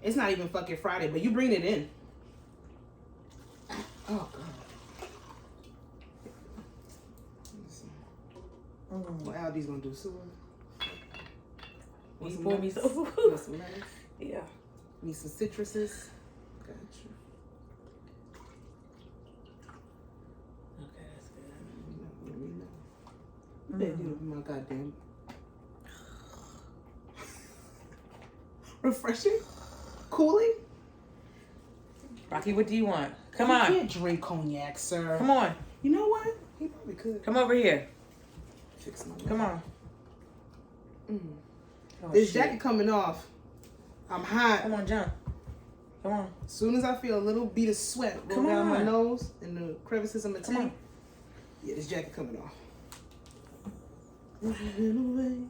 It's not even fucking Friday, but you bring it in. Oh, God. What Aldi's gonna do? Sewer? You pour me some. Want some lettuce? Yeah. Need some citruses? Gotcha. Okay, that's good. You better do my goddamn. Refreshing? Cooling? Rocky, what do you want? Come You on. can't drink cognac, sir. Come on. You know what? He probably could. Come over here. Fix my Come on. Oh, This this jacket coming off. I'm hot. Come on, jump. Come on. As soon as I feel a little bead of sweat go down my nose and the crevices of my teeth, yeah, this jacket coming off. In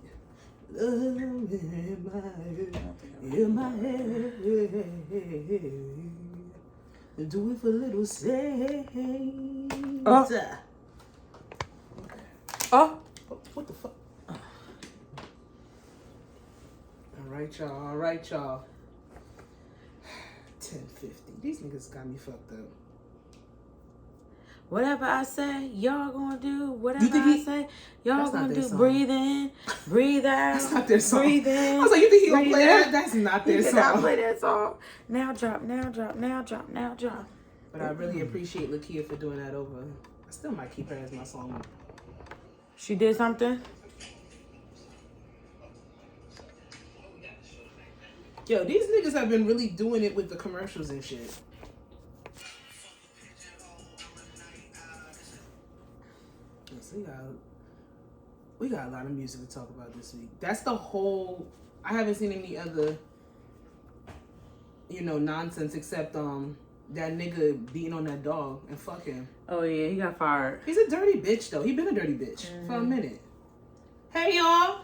my head, do it for little Saint. Oh. What the fuck? All right, y'all. All right, y'all. 10:50. These niggas got me fucked up. Whatever I say, y'all gonna do. Whatever I say, y'all gonna do. Song. Breathe in, breathe out. That's not their song. Breathe in. I was like, you think he gonna play that? That's not their he song. Not play that song. Now drop, now drop, now drop, now drop. But I really appreciate Lakia for doing that over. I still might keep her as my song. She did something? Yo, these niggas have been really doing it with the commercials and shit. So we got a lot of music to talk about this week. That's the whole. I haven't seen any other, nonsense except that nigga beating on that dog and fuck him. Oh yeah, he got fired. He's a dirty bitch though. He been a dirty bitch for a minute. Hey y'all.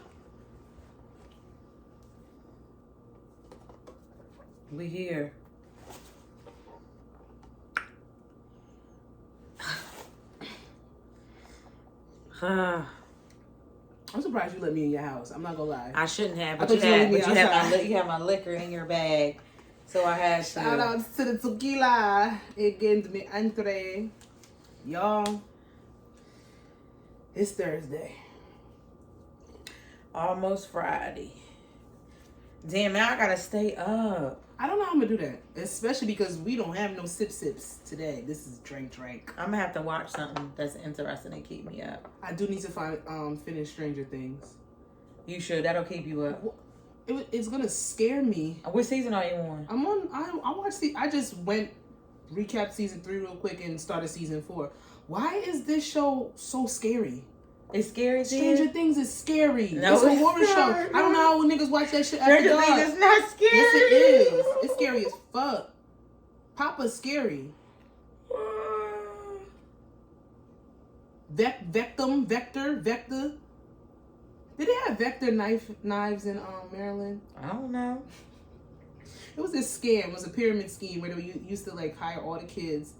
We here. I'm surprised you let me in your house. I'm not gonna lie. I shouldn't have, I but you had my liquor in your bag, so I had to. Shout out to the tequila against me, ASHTRAY. Y'all, it's Thursday. Almost Friday. Damn, now I gotta stay up. I don't know how I'm gonna do that, especially because we don't have no sips today. This is drink. I'm gonna have to watch something that's interesting and keep me up. I do need to finish Stranger Things. You should. That'll keep you up. It's gonna scare me. What season are you on? I watched I just went recap season 3 real quick and started season 4. Why is this show so scary? It's scary. Stranger Things is scary. No, it's a horror show. I don't know how niggas watch that shit after Stranger dark. Things is not scary. Yes, it is. It's scary as fuck. Papa's scary. Vector. Did they have Vector knives in Maryland? I don't know. It was this scam. It was a pyramid scheme where they used to like hire all the kids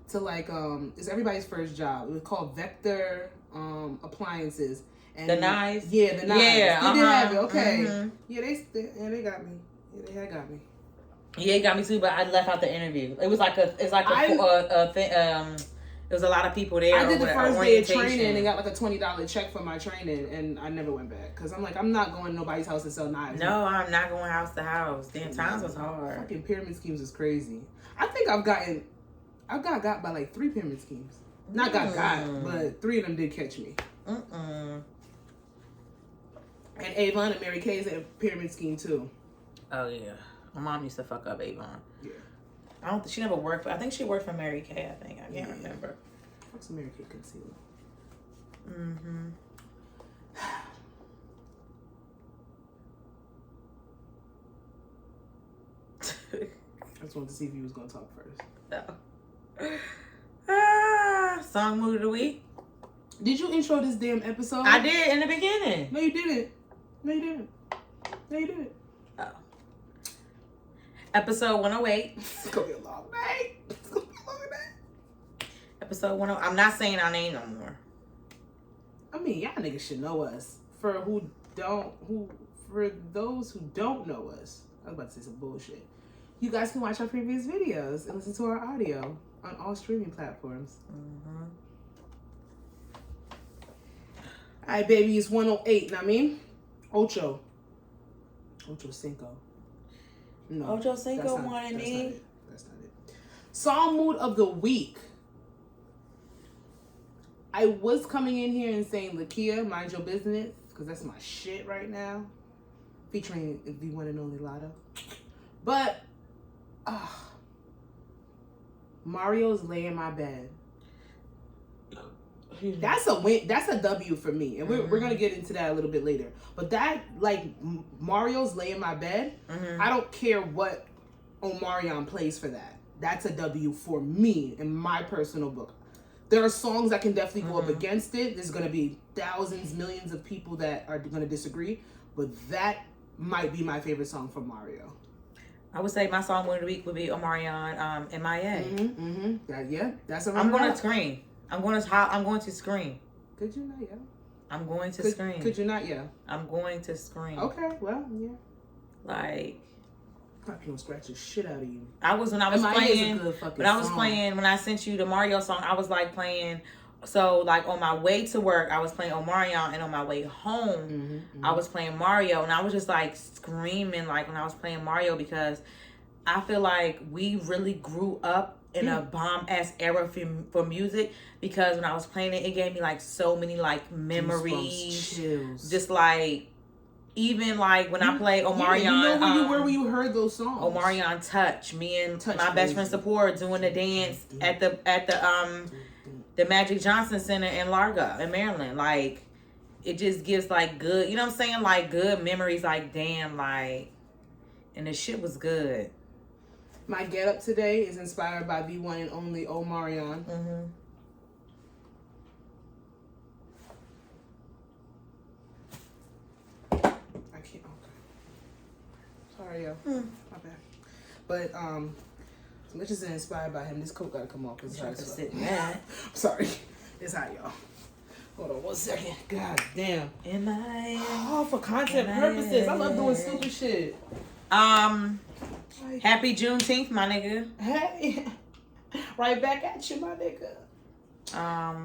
to like it's everybody's first job. It was called Vector Appliances. And the knives? Yeah, the knives. Yeah, they did have it. Okay. Mm-hmm. Yeah, they got me. Yeah, they had got me. Yeah, it got me too, but I left out the interview. It was like it was a lot of people there. I did the first day of training and got like a $20 check for my training, and I never went back because I'm like, I'm not going to nobody's house to sell knives. No, I'm not going house to house. Damn, times was hard. Fucking pyramid schemes is crazy. I think I got by like 3 pyramid schemes. Not got, but 3 of them did catch me. And Avon and Mary Kay's a pyramid scheme too. Oh yeah, my mom used to fuck up Avon. Yeah. She never worked. I think she worked for Mary Kay. I can't remember. What's Mary Kay concealer? I just wanted to see if you was gonna talk first. No. Song mood of the week. Did you intro this damn episode? I did in the beginning. No, you didn't. No, you didn't. No, you didn't. Oh. Episode 108. It's gonna be a long night. It's gonna be a long night. Episode 108. I'm not saying our name no more. I mean, y'all niggas should know us. For those who don't know us, I was about to say some bullshit. You guys can watch our previous videos and listen to our audio on all streaming platforms. Mm-hmm. All right, baby, it's 108. Know what I mean? Ocho Cinco. No. Ocho Cinco That's wanted not me. it. That's not it. Song mood of the week. I was coming in here and saying Lakia, Mind Your Business, because that's my shit right now. Featuring the one and only Lotto. But, Mario's Lay in My Bed. That's a win. That's a W for me. And we're going to get into that a little bit later. But that, like, Mario's Lay in My Bed, I don't care what Omarion plays for that. That's a W for me in my personal book. There are songs that can definitely go up against it. There's going to be thousands, millions of people that are going to disagree. But that might be my favorite song from Mario. I would say my song of the week would be Omarion, MIA. Yeah, that's a I'm going to scream. I'm going to scream. Could you not yell? I'm going to scream. Could you not yell? I'm going to scream. Okay, well, yeah. Like, I'm gonna scratch the shit out of you. when I was playing, when I sent you the Mario song, I was like playing. So like on my way to work, I was playing Omarion, and on my way home, I was playing Mario, and I was just like screaming like when I was playing Mario, because I feel like we really grew up in a bomb ass era for music, because when I was playing it, it gave me like so many like memories, chills. Just like. Even like when I play Omarion, you know where you were when you heard those songs. Omarion Touch, me and my best friend Support doing the dance at the Magic Johnson Center in Largo in Maryland. Like, it just gives like good, you know what I'm saying? Like good memories. Like damn, like, and the shit was good. My get up today is inspired by the one and only Omarion. Sorry, yo. My bad. But as much as it's inspired by him, this coat gotta come off because it's hot. Sit mad. Sorry. It's hot, y'all. Hold on 1 second. God damn. Oh, for content purposes. I love doing stupid shit. Happy Juneteenth, my nigga. Hey. Right back at you, my nigga.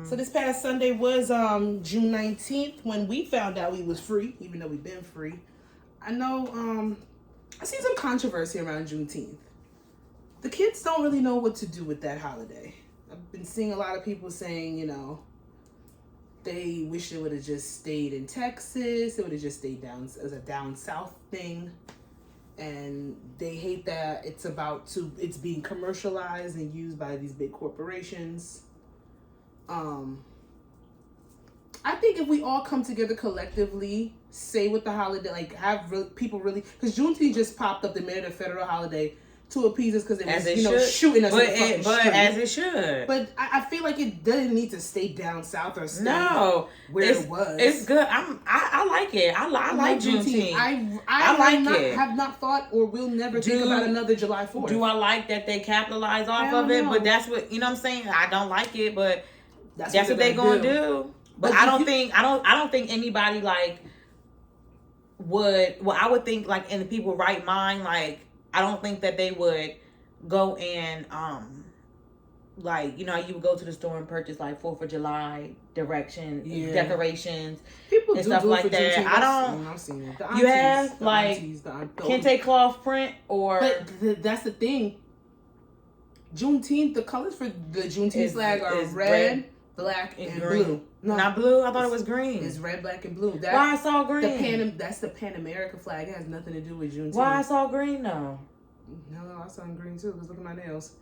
So this past Sunday was June 19th when we found out we was free, even though we've been free. I know I see some controversy around Juneteenth. The kids don't really know what to do with that holiday. I've been seeing a lot of people saying, you know, they wish it would have just stayed in Texas. It would have just stayed down as a down south thing. And they hate that it's being commercialized and used by these big corporations. I think if we all come together collectively, say what the holiday, like have people really, because Juneteenth just popped up, they made it a federal holiday to appease us because it was, shooting us in the fucking street. As it should. But I feel like it doesn't need to stay down south or stay where it was. It's good. I like it. I like Juneteenth. I like it. Have not thought or will never think about another July 4th. Do I like that they capitalize off of it? But that's what, you know what I'm saying? I don't like it, but that's what they're gonna do. But I don't think anybody like would. Well, I would think like in the people right mind, like I don't think that they would go and like, you know, you would go to the store and purchase like 4th of July decorations, people and do stuff like that. Juneteenth. I don't. I've seen it. You have like kente cloth print or. But that's the thing. Juneteenth, the colors for the Juneteenth flag are red, black, and green. Blue. No, not blue. I thought it was green. It's red, black, and blue. Why I saw green? That's the Pan America flag. It has nothing to do with Juneteenth. Why I saw green though? No, I saw green too. Let's look at my nails.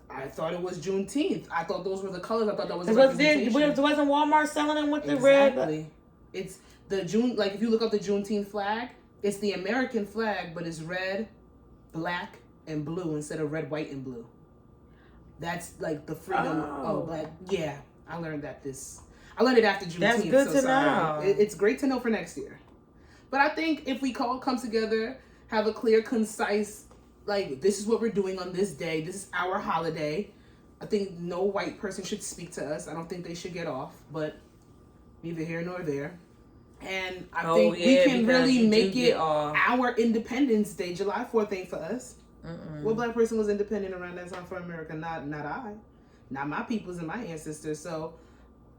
I thought it was Juneteenth. I thought those were the colors. I thought that was the representation. Wasn't Walmart selling them with the red? Exactly. It's the June. Like if you look up the Juneteenth flag, it's the American flag, but it's red, black, and blue instead of red, white, and blue. That's like the freedom. Black. Yeah, I learned that I learned it after Juneteenth. That's good to know. It's great to know for next year. But I think if we come together, have a clear, concise, like, this is what we're doing on this day. This is our holiday. I think no white person should speak to us. I don't think they should get off, but neither here nor there. And I think we can really make it our Independence Day. July 4th ain't for us. What black person was independent around that time for America? Not I. Not my peoples and my ancestors. So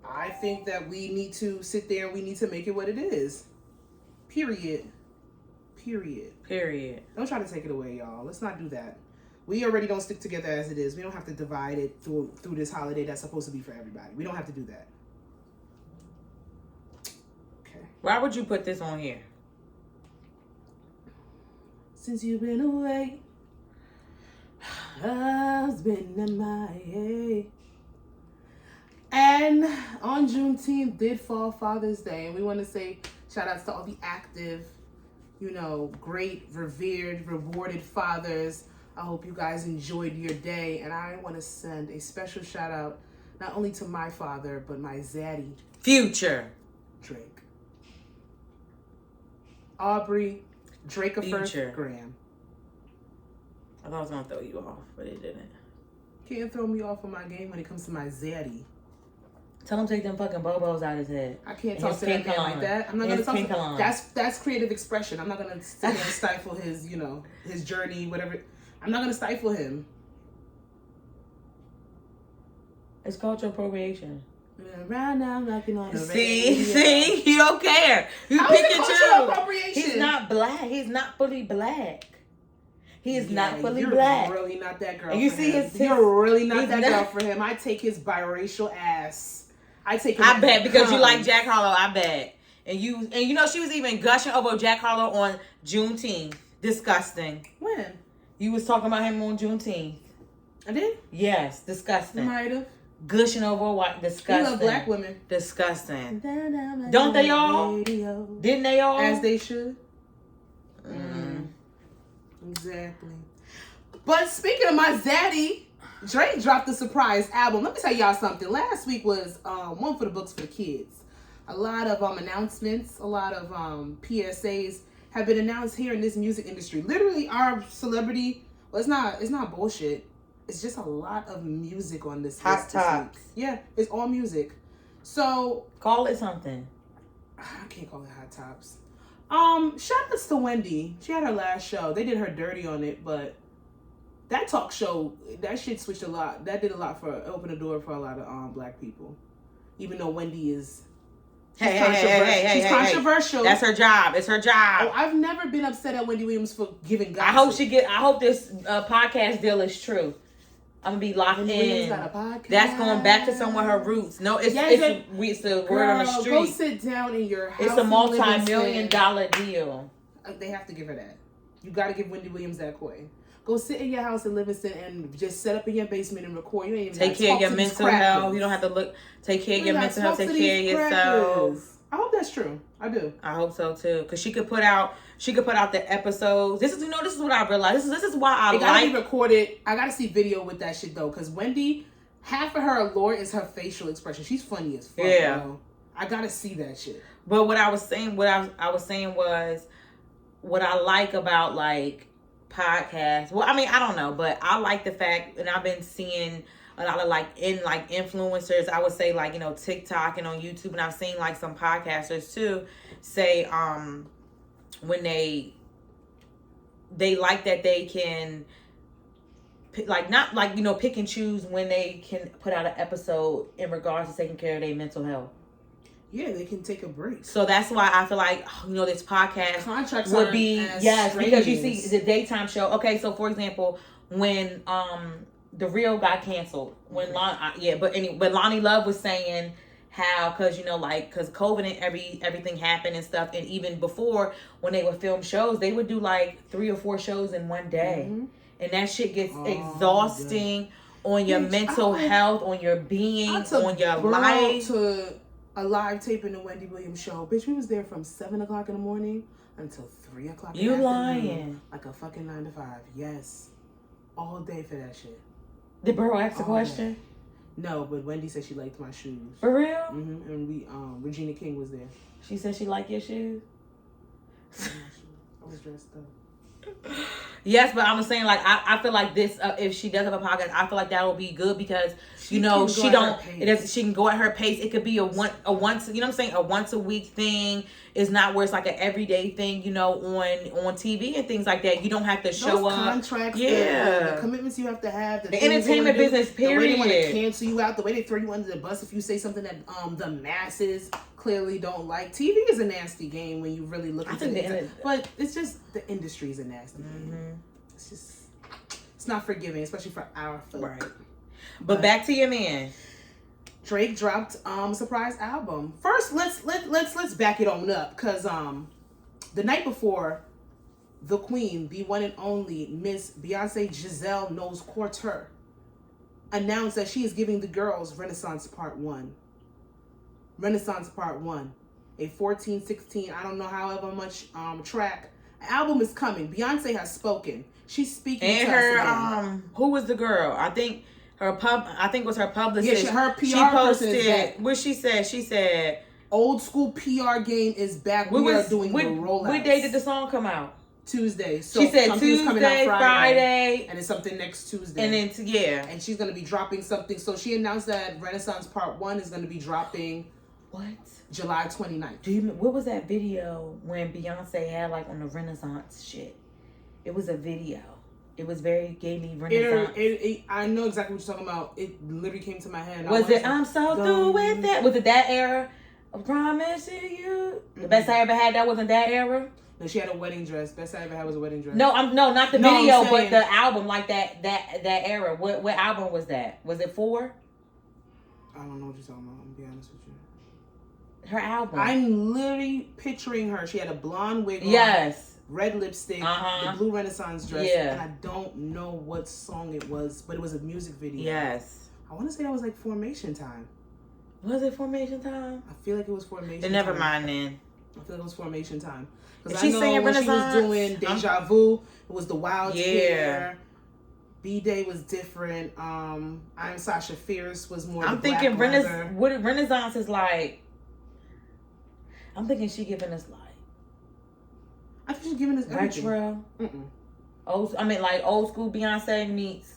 I think that we need to sit there and we need to make it what it is. Period. Don't try to take it away, y'all. Let's not do that. We already don't stick together as it is. We don't have to divide it through this holiday that's supposed to be for everybody. We don't have to do that. Okay. Why would you put this on here? Since you've been away, I've been MIA. And on Juneteenth did fall Father's Day. And we want to say shout outs to all the active, great, revered, rewarded fathers. I hope you guys enjoyed your day. And I want to send a special shout out not only to my father, but my zaddy. Future. Drake. Aubrey. Drake of Future. Graham. I thought I was going to throw you off, but it didn't. Can't throw me off of my game when it comes to my zaddy. Tell him to take them fucking bobos out of his head. I can't talk to that man like that. I'm not gonna talk to that's creative expression. I'm not gonna sit there and stifle his, his journey, whatever. I'm not gonna stifle him. It's cultural appropriation. Right now, I'm knocking on the See, you don't care. You How pick is it and cultural choose. appropriation? He's not black. He's not fully black. He is not fully you're black. You're really not that girl. And you for see him. his You're really not that girl for him. I take his biracial ass. I take him. I bet because you like Jack Harlow. I bet. And she was even gushing over Jack Harlow on Juneteenth. Disgusting. When? You was talking about him on Juneteenth. I did? Yes, disgusting. You might have. Gushing over what? Disgusting. You love black women. Disgusting. Don't they all? Didn't they all? As they should. Exactly. But speaking of my zaddy, Drake dropped a surprise album. Let me tell y'all something. Last week was one for the books for the kids. A lot of announcements, a lot of PSAs have been announced here in this music industry. Literally, our celebrity. Well, it's not bullshit. It's just a lot of music on this Hot list tops. this week. Yeah, it's all music. So call it something. I can't call it hot tops. Shout outs to Wendy. She had her last show. They did her dirty on it, but that talk show, that shit switched a lot. That did a lot for open the door for a lot of black people. Even though Wendy is she's controversial. That's her job. It's her job. Oh, I've never been upset at Wendy Williams for giving gossip. I hope this podcast deal is true. I'm gonna be locked in. Got a podcast. That's going back to some of her roots. No, it's the word on the street. Go sit down in your house. It's a multi-million-dollar deal. They have to give her that. You got to give Wendy Williams that coin. Go sit in your house in Livingston and just set up in your basement and record. You ain't even take care of your mental health. You don't have to look. Take care of your mental health. Take care of yourself. I hope that's true. I do. I hope so too. Because she could put out the episodes. This is what I realized. This is why I gotta be recorded. I gotta see video with that shit though. Because Wendy, half of her allure is her facial expression. She's funny as fuck. Yeah. Bro. I gotta see that shit. But what I was saying was what I like about like podcasts. Well, I mean, I don't know, but I like the fact, and I've been seeing a lot of influencers, I would say TikTok and on YouTube, and I've seen like some podcasters too say when they like that they can pick and choose when they can put out an episode in regards to taking care of their mental health. Yeah, they can take a break. So that's why I feel like this podcast contracts would be because you see the daytime show. Okay, so for example, when The Real got canceled, when but Lonnie Love was saying how because COVID and everything happened and stuff, and even before when they would film shows, they would do like 3 or 4 shows in one day, and that shit gets exhausting on your mental health, on your being, on your life. To a live taping of the Wendy Williams show, bitch, we was there from 7 o'clock in the morning until 3 o'clock. You lying? Like a fucking 9 to 5. Yes, all day for that shit. Did Burrow ask a question? No, but Wendy said she liked my shoes. For real? And we Regina King was there. She said she liked your shoes. I was dressed up. Yes, but I'm saying like I feel like this if she does have a podcast, I feel like that will be good because she can go at her pace. It could be a once you know what I'm saying, a once a week thing. It's not where it's like an everyday thing, you know, on TV and things like that. You don't have to show up. Contracts, the commitments you have to have, the entertainment business, period. The way they want to cancel you out, the way they throw you under the bus if you say something that the masses clearly don't like. TV is a nasty game when you really look into it. But it's just the industry is a nasty game. It's not forgiving, especially for our folk. Right. But back to your man. Drake dropped a surprise album. First, let's back it on up, because the night before, the Queen, the one and only Miss Beyonce Giselle Knowles Couture, announced that she is giving the girls Renaissance Part 1. Renaissance Part 1. A 14, 16, I don't know however much track. An album is coming. Beyonce has spoken. She's speaking and to her, us again. Who was the girl? I think it was her publicist. Yeah, her PR she posted, person is back. What she said, old school PR game is back. We are doing the rollouts. What day did the song come out? Tuesday. So she said Tuesday, Friday. And it's something next Tuesday. And then, yeah. And she's going to be dropping something. So she announced that Renaissance Part 1 is going to be dropping... What? July 29th. What was that video when Beyonce had like on the Renaissance shit? It was a video. It was gave me Renaissance. I know exactly what you're talking about. It literally came to my head. Was it I'm so through with that? Was it that era? I promise you. The best I ever had, that wasn't that era? No, she had a wedding dress. Best I ever had was a wedding dress. No, not the video, but the album, like that era. What album was that? Was it 4? I don't know what you're talking about. I'm gonna be honest with you. Her album. I'm literally picturing her. She had a blonde wig on. Yes. Red lipstick. The blue Renaissance dress. Yeah. And I don't know what song it was, but it was a music video. Yes. I want to say that was like Formation Time. Was it Formation Time? I feel like it was Formation Time. Never mind then. I feel like it was Formation Time. Because I know when she was doing Deja Vu, it was the wild hair. B-Day was different. I'm Sasha Fierce was more I'm thinking Renaissance is like... I'm thinking she giving us like... I think she's giving us retro. Like old school Beyonce meets...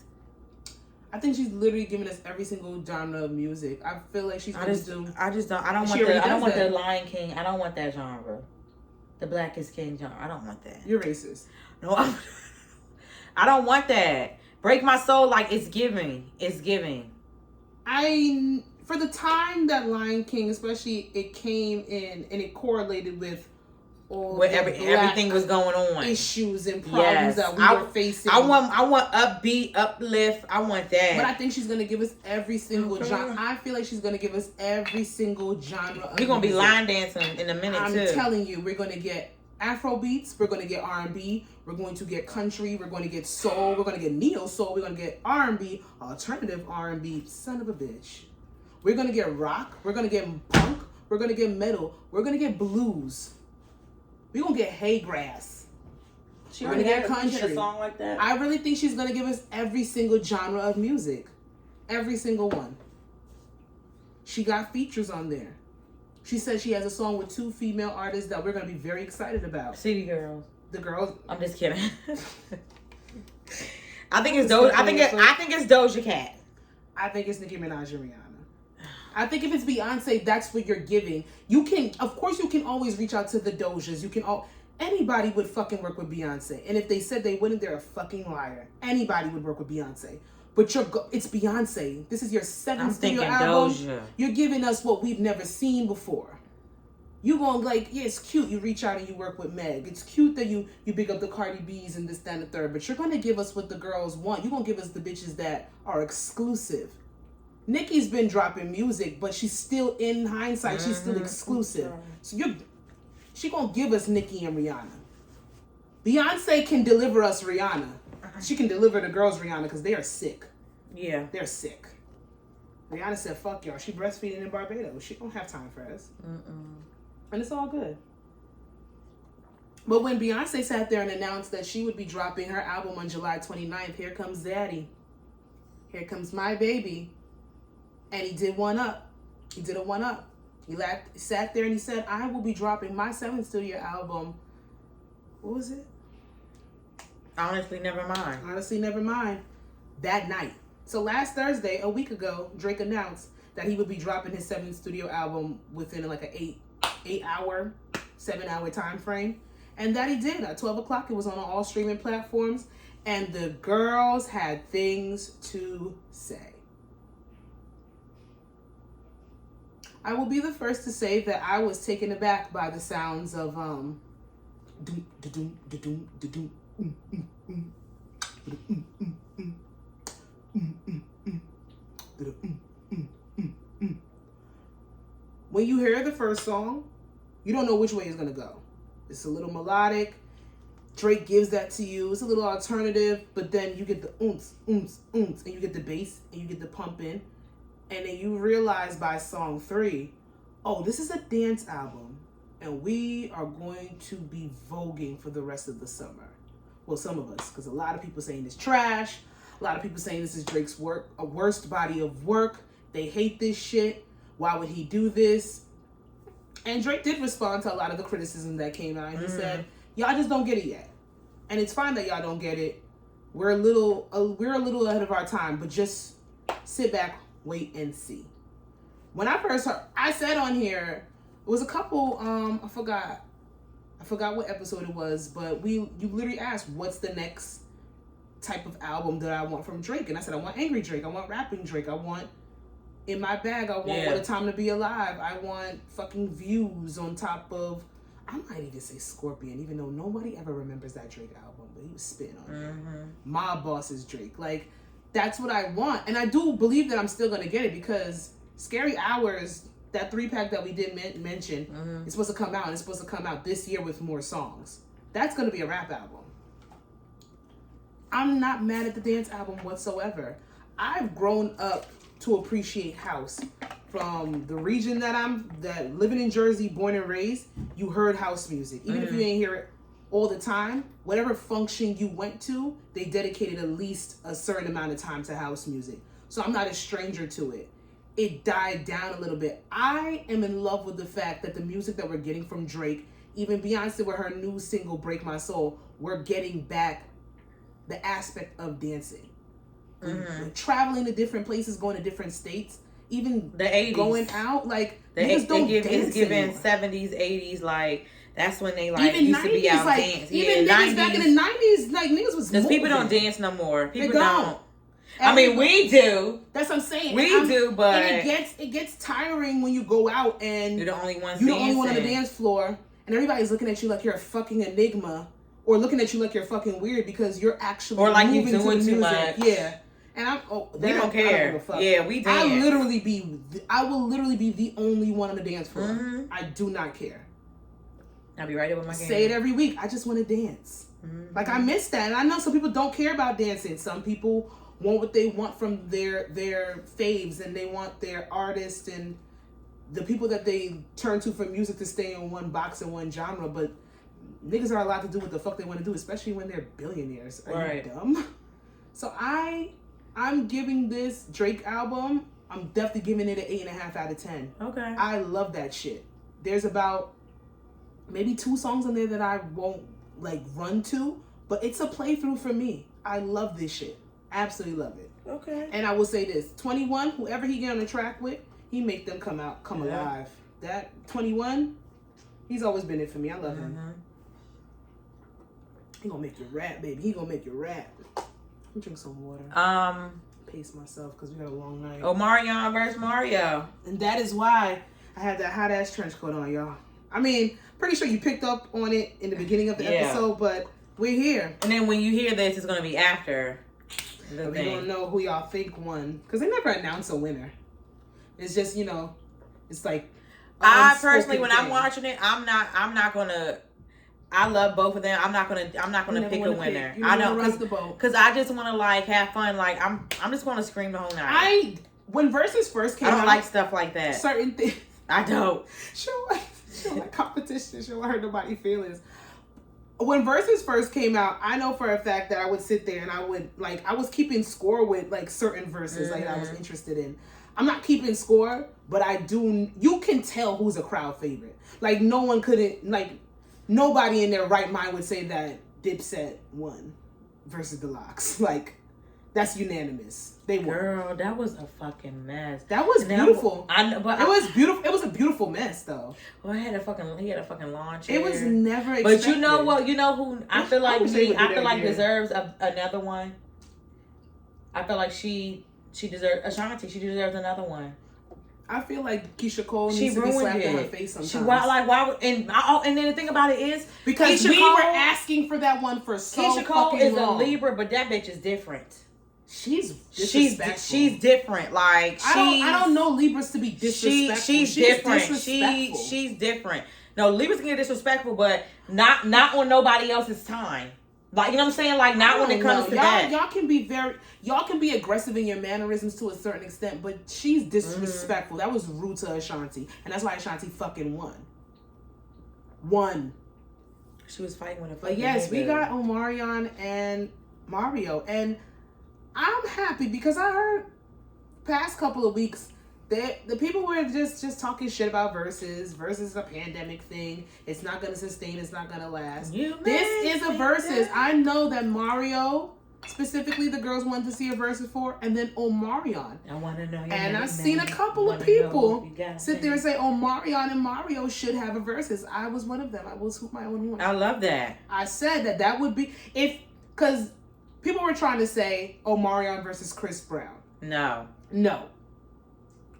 I think she's literally giving us every single genre of music. I feel like she's going to do... I don't want the Lion King. I don't want that genre. The Blackest King genre. I don't want that. You're racist. No, I don't want that. Break My Soul, like it's giving. It's giving. For the time that Lion King, especially, it came in and it correlated with all everything was going on, issues and problems that we were facing. I want upbeat, uplift. I want that. But I think she's gonna give us every single genre. I feel like she's gonna give us every single genre. We're gonna be line dancing in a minute. I'm telling you, we're gonna get Afro beats. We're gonna get R&B. We're going to get country. We're going to get soul. We're gonna get neo soul. We're gonna get R&B, alternative R&B. Son of a bitch. We're going to get rock. We're going to get punk. We're going to get metal. We're going to get blues. We're going to get hay grass. We're going to get country. A song like that? I really think she's going to give us every single genre of music. Every single one. She got features on there. She said she has a song with 2 female artists that we're going to be very excited about. City Girls. The girls. I'm just kidding. I think it's Doja Cat. I think it's Nicki Minaj and Rihanna. I think if it's Beyonce, that's what you're giving. Of course, you can always reach out to the Dojas. Anybody would fucking work with Beyonce. And if they said they wouldn't, they're a fucking liar. Anybody would work with Beyonce. But it's Beyonce. This is your 7th studio album. Doja. You're giving us what we've never seen before. You going it's cute. You reach out and you work with Meg. It's cute that you big up the Cardi B's and this, that, and the third. But you're going to give us what the girls want. You're going to give us the bitches that are exclusive. Nicki's been dropping music, but she's still, in hindsight, she's still exclusive. So she gonna give us Nicki and Rihanna. Beyonce can deliver us Rihanna. She can deliver the girls Rihanna because they are sick. Yeah. They're sick. Rihanna said, fuck y'all. She breastfeeding in Barbados. She don't have time for us. And it's all good. But when Beyonce sat there and announced that she would be dropping her album on July 29th, here comes Daddy. Here comes my baby. And he did one up. He did a one up. He sat there and he said, I will be dropping my 7th studio album What was it? Honestly, never mind. Honestly, never mind. That night. So last Thursday, a week ago, Drake announced that he would be dropping his 7th studio album within like a 7-hour time frame. And that he did. At 12 o'clock, it was on all streaming platforms. And the girls had things to say. I will be the first to say that I was taken aback by the sounds of when you hear the first song, you don't know which way it's gonna go. It's a little melodic. Drake gives that to you. It's a little alternative, but then you get the unts, unts, unts, and you get the bass, and you get the pumping. And then you realize by song 3, oh, this is a dance album, and we are going to be voguing for the rest of the summer. Well, some of us, because a lot of people saying it's trash. A lot of people saying this is Drake's worst body of work. They hate this shit. Why would he do this? And Drake did respond to a lot of the criticism that came out. And he said, y'all just don't get it yet. And it's fine that y'all don't get it. We're a little ahead of our time, but just sit back, wait and see. When I first heard, I said on here, it was a couple, I forgot what episode it was, but you literally asked, what's the next type of album that I want from Drake? And I said, I want angry Drake. I want rapping Drake. I want in my bag. I want What a Time to Be Alive. I want fucking Views on top of, I might even say Scorpion, even though nobody ever remembers that Drake album, but he was spitting on it. Mob Boss's Drake. Like, that's what I want. And I do believe that I'm still going to get it because Scary Hours, that 3-pack that we did mention, it's supposed to come out, and it's supposed to come out this year with more songs. That's going to be a rap album. I'm not mad at the dance album whatsoever. I've grown up to appreciate house. From the region that living in Jersey, born and raised, you heard house music. Even if you ain't hear it all the time, whatever function you went to, they dedicated at least a certain amount of time to house music. So I'm not a stranger to it. It died down a little bit. I am in love with the fact that the music that we're getting from Drake, even Beyonce with her new single, Break My Soul, we're getting back the aspect of dancing. Traveling to different places, going to different states, even the 80s. Going out, like, niggas don't dance It's given anymore. 70s, 80s, like, that's when they, like, even used 90s, to be out like, dance. Even niggas back in the 90s, like, niggas was because people don't dance no more. People don't. I mean, we do. That's what I'm saying. We do, but it gets tiring when you go out and you're the only one. You're the only one on the dance floor, and everybody's looking at you like you're a fucking enigma, or looking at you like you're fucking weird because you're actually or like moving you're doing to the too music. much. Yeah, and we don't care. Yeah, we dance. I will literally be the only one on the dance floor. I do not care. I'll be right there with my game. Say it every week. I just want to dance. Like, I miss that, and I know some people don't care about dancing. Some people want what they want from their faves, and they want their artists and the people that they turn to for music to stay in one box and one genre. But niggas are allowed to do what the fuck they want to do, especially when they're billionaires. Are you dumb? So I'm giving this Drake album, I'm definitely giving it an 8.5 out of 10. Okay. I love that shit. There's about maybe 2 songs on there that I won't like run to, but it's a playthrough for me. I love this shit. Absolutely love it. Okay. And I will say this, 21, whoever he get on the track with, he make them come alive. That 21, he's always been it for me. I love him. He gonna make you rap, baby. He gonna make you rap. Let me drink some water. Pace myself because we got a long night. Omarion versus Mario. And that is why I had that hot ass trench coat on, y'all. I mean, pretty sure you picked up on it in the beginning of the episode, but we're here. And then when you hear this, it's gonna be after. We don't know who y'all think won because they never announce a winner. It's just, you know, it's like. I personally, when I'm watching it, I'm not gonna. I love both of them. I'm not gonna pick a winner. I know because I just want to like have fun. Like I'm just gonna scream the whole night. When Versus first came out, I don't like stuff like that. Certain things. I don't. She don't like competition. She don't hurt nobody's feelings. When Versus first came out, I know for a fact that I would sit there and I was keeping score with like certain verses like I was interested in. I'm not keeping score, but I do. You can tell who's a crowd favorite. Like no one couldn't like. nobody in their right mind would say that Dipset won versus the Lox. Like, that's unanimous. They won. Girl, that was a fucking mess. That was beautiful. I know, but it was beautiful. It was a beautiful mess, though. Well, he had a fucking lawn chair. It was never expected. But you know what? You know who I feel like deserves another one. I feel like she deserves Ashanti. She deserves another one. I feel like Keisha Cole needs to be slapped in her face sometimes. Why? And then the thing about it is because we were asking for that one for so Keisha Cole fucking is long. a Libra, but that bitch is different. She's disrespectful. She's different. Like I don't know Libras to be disrespectful. She's different. She's different. No, Libras can get disrespectful, but not on nobody else's time. Like, you know what I'm saying? Like, not when it comes to that. Y'all can be aggressive in your mannerisms to a certain extent, but she's disrespectful. That was rude to Ashanti, and that's why Ashanti fucking won. She was fighting with a fucking. But yes, we got Omarion and Mario, and I'm happy because I heard past couple of weeks that the people were just talking shit about versus a pandemic thing. It's not gonna sustain. It's not gonna last. This is a versus. I know that Mario, specifically the girls wanted to see a versus for, and then Omarion. I want to know. And I've seen a couple of people sit there and say Omarion and Mario should have a versus. I was one of them. I was hoop my own horn. I love that. I said that would be because people were trying to say Omarion versus Chris Brown. No.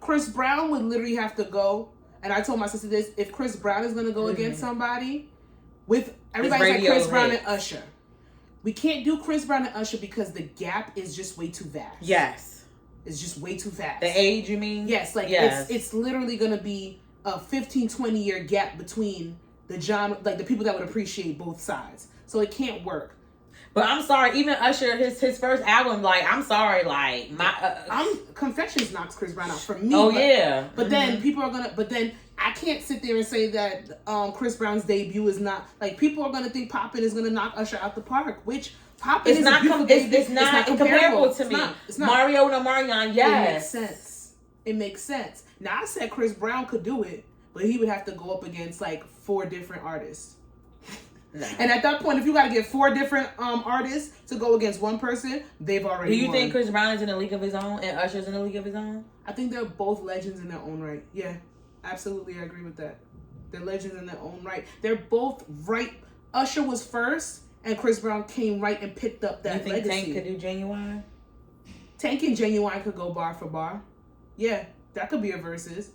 Chris Brown would literally have to go, and I told my sister this, if Chris Brown is going to go against somebody, with everybody's like Chris Brown and Usher. We can't do Chris Brown and Usher because the gap is just way too vast. Yes. It's just way too fast. The age, you mean? Yes, it's literally going to be a 15, 20 year gap between the genre, like the people that would appreciate both sides. So it can't work. But I'm sorry, even Usher, his first album, like, I'm sorry, like, Confessions knocks Chris Brown out for me. Oh, yeah. But then people are gonna, I can't sit there and say that Chris Brown's debut is not, like, people are gonna think Poppin' is gonna knock Usher out the park, which Poppin' is not it's not comparable to me. It's not. Mario and Omarion, yes. It makes sense. Now, I said Chris Brown could do it, but he would have to go up against, like, 4 different artists. No. And at that point, if you got to get 4 different artists to go against one person, they've already won. Do you think Chris Brown is in a league of his own and Usher's in a league of his own? I think they're both legends in their own right. Yeah, absolutely, I agree with that. They're legends in their own right. They're both right. Usher was first, and Chris Brown came right and picked up that legacy. You think Tank could do Genuine? Tank and Genuine could go bar for bar. Yeah, that could be a versus.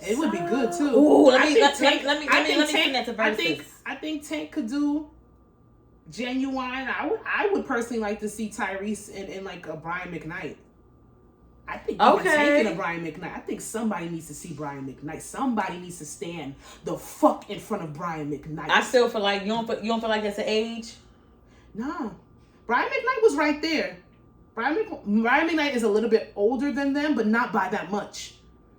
It would be good too. Ooh, let me send that to versus. I think Tank could do Genuine. I would personally like to see Tyrese in like a Brian McKnight. I think Tank in a Brian McKnight. I think somebody needs to see Brian McKnight. Somebody needs to stand the fuck in front of Brian McKnight. I still feel like you don't feel like that's an age. No, Brian McKnight was right there. Brian McKnight is a little bit older than them, but not by that much.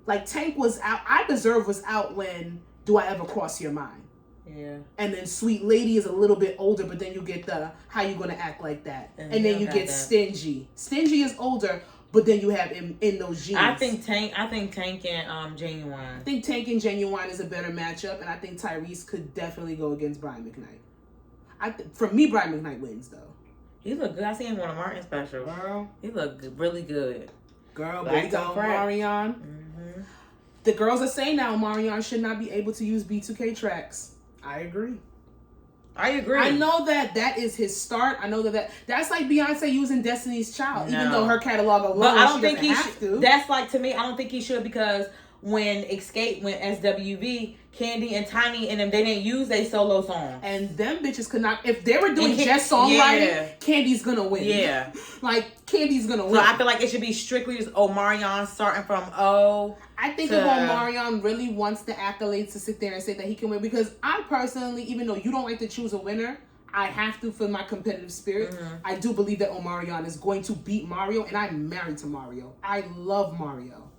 Like, Tank was out. I Deserve was out when Do I Ever Cross Your Mind? Yeah. And then Sweet Lady is a little bit older, but then you get the How You Gonna Act Like That. And then you get Stingy. Stingy is older, but then you have in those jeans. I think Tank and Genuine. I think Tank and Genuine is a better matchup, and I think Tyrese could definitely go against Brian McKnight. For me, Brian McKnight wins, though. He look good. I seen him on a Martin special. Girl. He look really good. Girl, but we got Omarion. Mm-hmm. The girls are saying now Omarion should not be able to use B2K tracks. I agree. I know that is his start. I know that's like Beyonce using Destiny's Child, even though her catalog alone, but I don't think he should. That's like, to me, I don't think he should, because when SWV, Candy and Tiny and them, they didn't use their solo song. And them bitches could not, if they were doing just songwriting, Candy's gonna win. Yeah. Like, Candy's gonna win. So I feel like it should be strictly just Omarion starting from O. I think if Omarion really wants the accolades to sit there and say that he can win, because I personally, even though you don't like to choose a winner, I have to for my competitive spirit. Mm-hmm. I do believe that Omarion is going to beat Mario, and I'm married to Mario. I love Mario.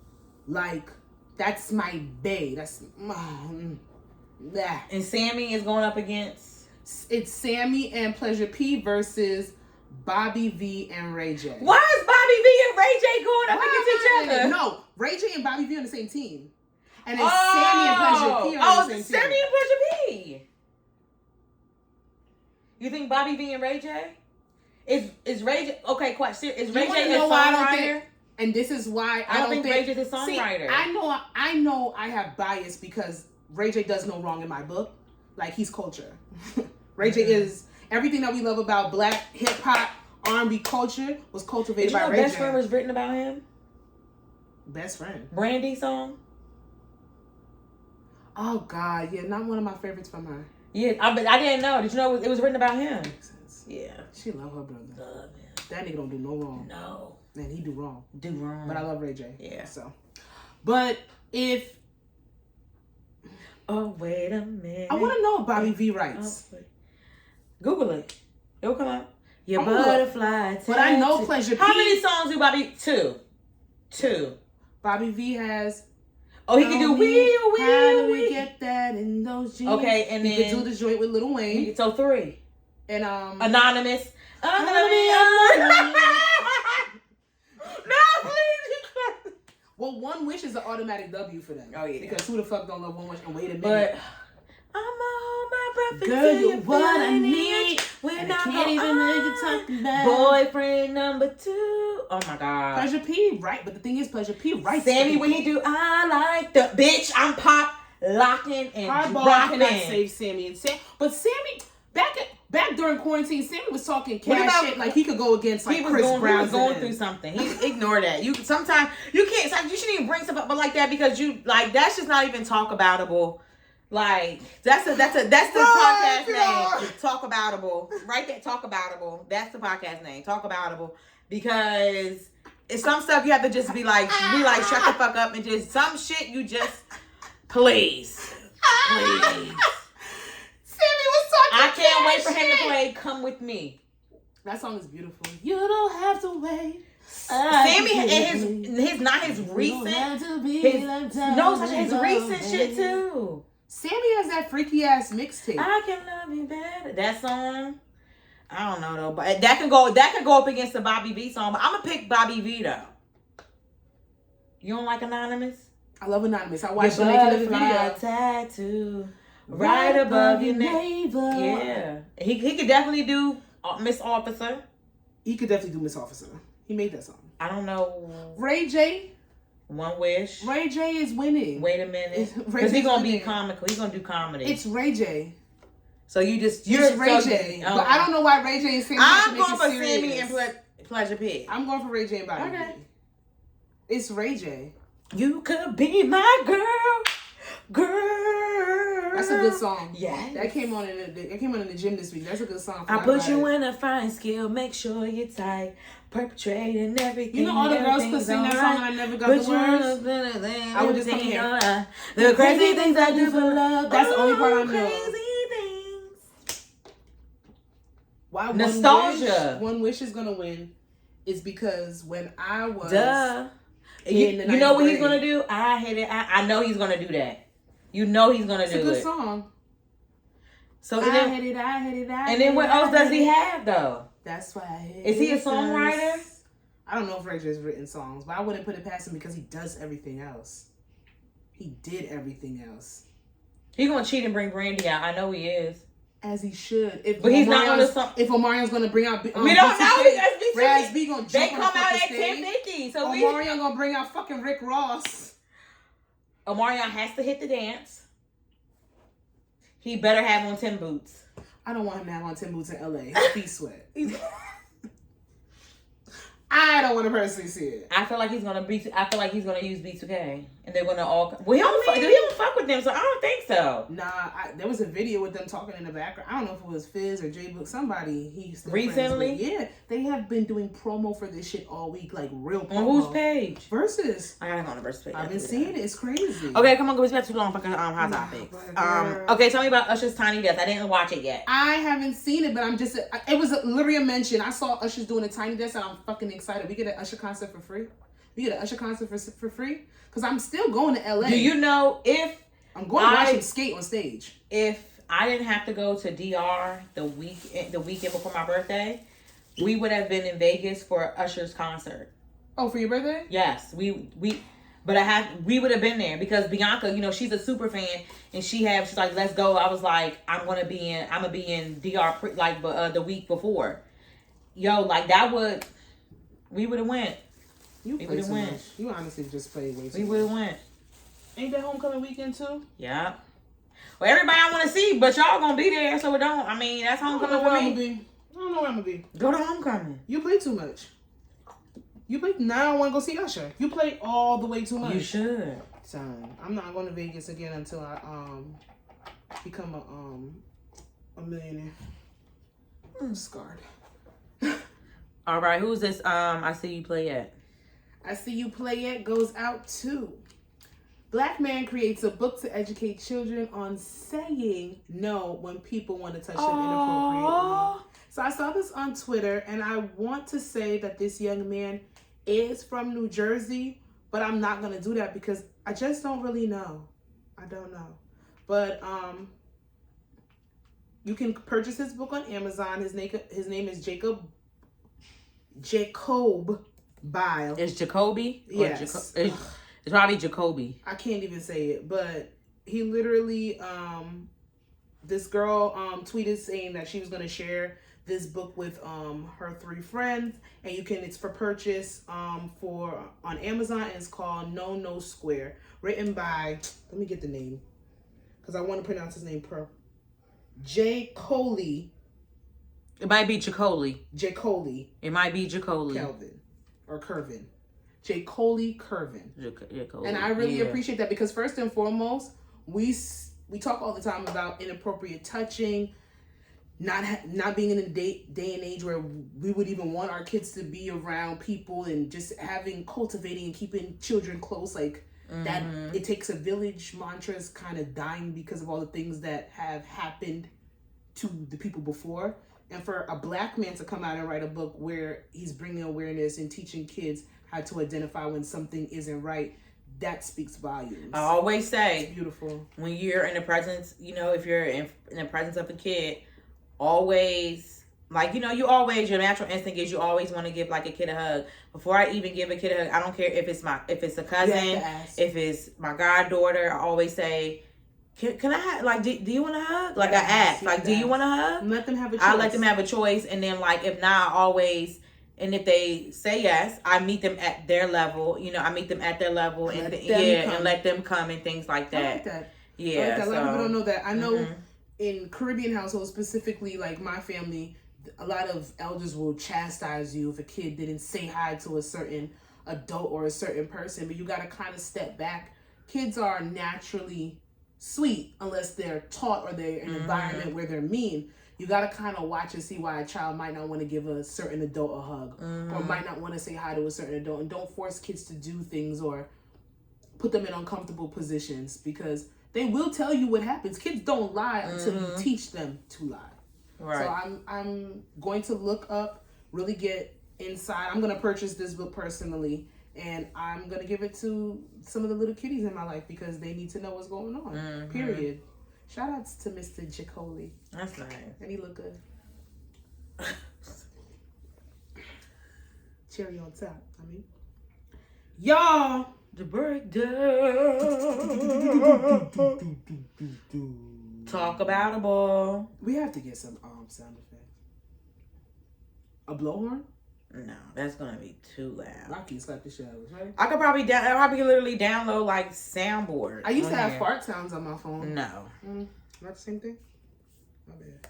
Like, that's my bae. That's And Sammy is going up against? It's Sammy and Pleasure P versus Bobby V and Ray J. Why is Bobby V and Ray J going up against each other? No, Ray J and Bobby V on the same team. And it's Sammy and Pleasure P on the same team. Sammy and Pleasure P. You think Bobby V and Ray J? Is Ray J... Okay, question. Is Ray J a why I don't songwriter? think, and this is why I don't think Ray J's a songwriter. See, I know I have bias because Ray J does no wrong in my book. Like, he's culture. Ray J is everything that we love about black hip-hop, R&B culture was cultivated by Ray J. Best Friend was written about him? Best Friend. Brandy song? Oh, God. Yeah, not one of my favorites from her. Yeah, I didn't know. Did you know it was written about him? Makes sense. Yeah. She love her brother. Love him. That nigga don't do no wrong. No. Man, he do wrong. Do wrong. But I love Ray J. Yeah. So. But if... Oh, wait a minute. I want to know what Bobby V writes. Oh, Google it. It will come up. Your I'm butterfly. But I know Pleasure P. How many songs do Bobby... Two. Bobby V has... Oh, he can do wee. How do we get that in those jeans? Okay, and he then... can do the joint with Lil Wayne. So 3. And, Anonymous. No, please. Well, One Wish is an automatic W for them. Oh, yeah. Because who the fuck don't love One Wish? And wait a minute. But I'm hold my breath. Girl, you're what I need. When I I can't even make it talk about boyfriend number 2. Oh my God. Pleasure P, right? But the thing is, Pleasure P writes. Sammy, when he do, I like the bitch. I'm pop locking and Hardball rocking cannot in. save Sammy and Sam. But Sammy, back during quarantine, Sammy was talking cash shit like he could go against like Chris Brown. He was going through something. He ignore that. Sometimes you can't. You shouldn't even bring stuff up like that because that's just not even talkaboutable. Like that's the podcast name. Talkaboutable. Right there. Talkaboutable. That's the podcast name. Talkaboutable. Because it's some stuff you have to just be like shut the fuck up and just some shit you just please. Sammy was talking. I can't wait for him to play Come With Me. That song is beautiful. You don't have to wait. Sammy and his not his recent his recent shit too. Sammy has that freaky ass mixtape. I can love you better. That song, I don't know though, but that can go up against the Bobby V song. But I'm gonna pick Bobby V though. You don't like Anonymous? I love Anonymous. I watched the making of the video. Tattoo right above your Neva. Yeah, he could definitely do Miss Officer. He could definitely do Miss Officer. He made that song. I don't know. Ray J. One Wish. Ray J is winning. Wait a minute. Because he's going to be comical. He's going to do comedy. It's Ray J. So you're Ray J. Oh. But I don't know why Ray J is saying I'm going for Sammy and Pleasure P. I'm going for Ray J and Bobby V. It's Ray J. You could be my girl. That's a good song. Yeah. That came on in the gym this week. That's a good song. I put you in a fine skill. Make sure you're tight. Perpetrating everything. You know all the girls could sing that song and I never got the words. I would just come here. The crazy things I do for love. That's the only part I know. Crazy things. Why Nostalgia. One Wish is gonna win is because when I was you know what he's gonna do? I hit it. I know he's gonna do that. You know he's gonna do it. It's a good song. So I hit it. And then what else does he have though? That's why. Is he a songwriter? I don't know if Ray J's written songs, but I wouldn't put it past him because he does everything else. He did everything else. He gonna cheat and bring Brandy out. I know he is. As he should. But he's not on the song. If Omarion's gonna bring out, we don't know. Raz B gonna jump they come on the out at stage. 10:50. So Omarion gonna bring out fucking Rick Ross. Omarion has to hit the dance. He better have on 10 boots. I don't want him to have on 10 boots in LA. His feet sweat. I don't want to personally see it. I feel like he's gonna use B2K, and they're gonna all. Well, he don't fuck with them, so I don't think so. Nah, there was a video with them talking in the background. I don't know if it was Fizz or J Book. Somebody he recently. Yeah, they have been doing promo for this shit all week, like real promo. On whose page? Versus. I gotta go on the Versus page. I've been seeing it. It's crazy. Okay, come on, go. It's too long for hot topics. Okay, tell me about Usher's Tiny Desk. I didn't watch it yet. I haven't seen it, but I'm just. It was literally a mention. I saw Usher's doing a Tiny Desk, and I'm fucking excited. We get an Usher concert for free. We get an Usher concert for free because I'm still going to LA. Do you know if I'm going to watch him skate on stage? If I didn't have to go to DR the weekend before my birthday, we would have been in Vegas for Usher's concert. Oh, for your birthday? Yes, But we would have been there because Bianca, you know, she's a super fan, and she's like, let's go. I was like, I'm gonna be in DR like the week before. Yo, like we would have went. You play too much. You honestly just play way too much. We would have went. Ain't that homecoming weekend too? Yeah. Well, everybody I want to see, but y'all gonna be there, so it don't. I mean, that's homecoming for me. I don't know where I'm gonna be. Go to homecoming. You play too much. Now I don't want to go see Usher. You play all the way too much. You should. Son, I'm not going to Vegas again until I become a millionaire. I'm scarred. All right, who's this? I see you play at. I see you play at goes out to. Black man creates a book to educate children on saying no when people want to touch them inappropriately. So I saw this on Twitter, and I want to say that this young man is from New Jersey, but I'm not going to do that because I just don't really know. I don't know. But you can purchase his book on Amazon. His name is Jacob Bile. Is Jacoby? Yes. It's probably Jacoby. I can't even say it, but he literally, this girl tweeted saying that she was going to share this book with her 3 friends, and it's for purchase on Amazon, and it's called No Square, written by, let me get the name, because I want to pronounce his name J. Coley. It might be Jacoli. J. Coley. It might be Jacoli. Kelvin. Or Curvin. J. Coley Curvin. Jacoli. And I really appreciate that because first and foremost, we talk all the time about inappropriate touching, not being in a day and age where we would even want our kids to be around people, and just cultivating and keeping children close, like that. It takes a village mantra is kind of dying because of all the things that have happened to the people before. And for a black man to come out and write a book where he's bringing awareness and teaching kids how to identify when something isn't right, that speaks volumes. I always say, it's beautiful. When you're in the presence, if you're in the presence of a kid, always, your natural instinct is you always want to give like a kid a hug. Before I even give a kid a hug, I don't care if it's a cousin, if it's my goddaughter, I always say, can I have, do you want a hug? I ask, do you want a hug? Let them have a choice. I let them have a choice, and then if not, I always, and if they say yes, I meet them at their level. I meet them at their level, and let them come and things like that. I like that. Yeah, I like that. A lot of people don't know that. I know in Caribbean households, specifically like my family, a lot of elders will chastise you if a kid didn't say hi to a certain adult or a certain person, but you got to kind of step back. Kids are naturally sweet unless they're taught or they're in an environment where they're mean. You got to kind of watch and see why a child might not want to give a certain adult a hug or might not want to say hi to a certain adult. And don't force kids to do things or put them in uncomfortable positions, because they will tell you what happens. Kids don't lie until you teach them to lie. Right. So I'm going to look up, really get inside. I'm going to purchase this book personally, and I'm going to give it to some of the little kitties in my life because they need to know what's going on. Period. Shout outs to Mr. Jacoli. That's nice. And he look good. Cherry on top, y'all. The breakdown. Talkaboutable. We have to get some sound effects. A blowhorn? No, that's gonna be too loud. I can slap the shit out of it, right? I could probably literally download soundboards. I used to have fart sounds on my phone. No. Not the same thing? My bad.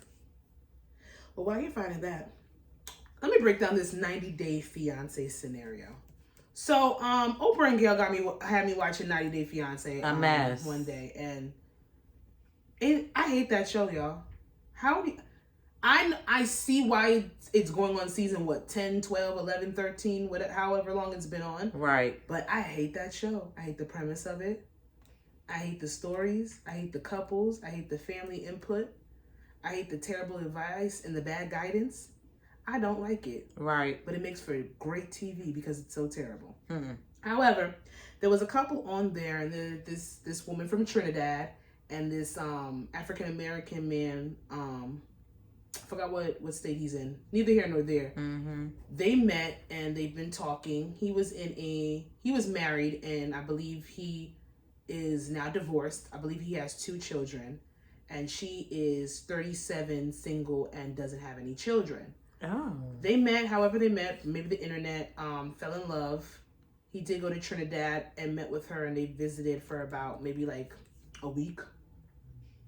Well, while you're finding that, let me break down this 90-day fiance scenario. So, Oprah and Gail had me watching 90 Day Fiance a mess one day, and I hate that show, y'all. I see why it's going on season 10, 12, 11, 13, however long it's been on. Right. But I hate that show. I hate the premise of it. I hate the stories. I hate the couples. I hate the family input. I hate the terrible advice and the bad guidance. I don't like it. Right. But it makes for great TV because it's so terrible. However, there was a couple on there, and this woman from Trinidad and this African-American man I forgot what state he's in. Neither here nor there. They met and they've been talking. He was married, and I believe he is now divorced. I believe he has 2 children, and she is 37, single, and doesn't have any children. Oh. They met, however they met, maybe the internet, fell in love. He did go to Trinidad and met with her, and they visited for about maybe like a week.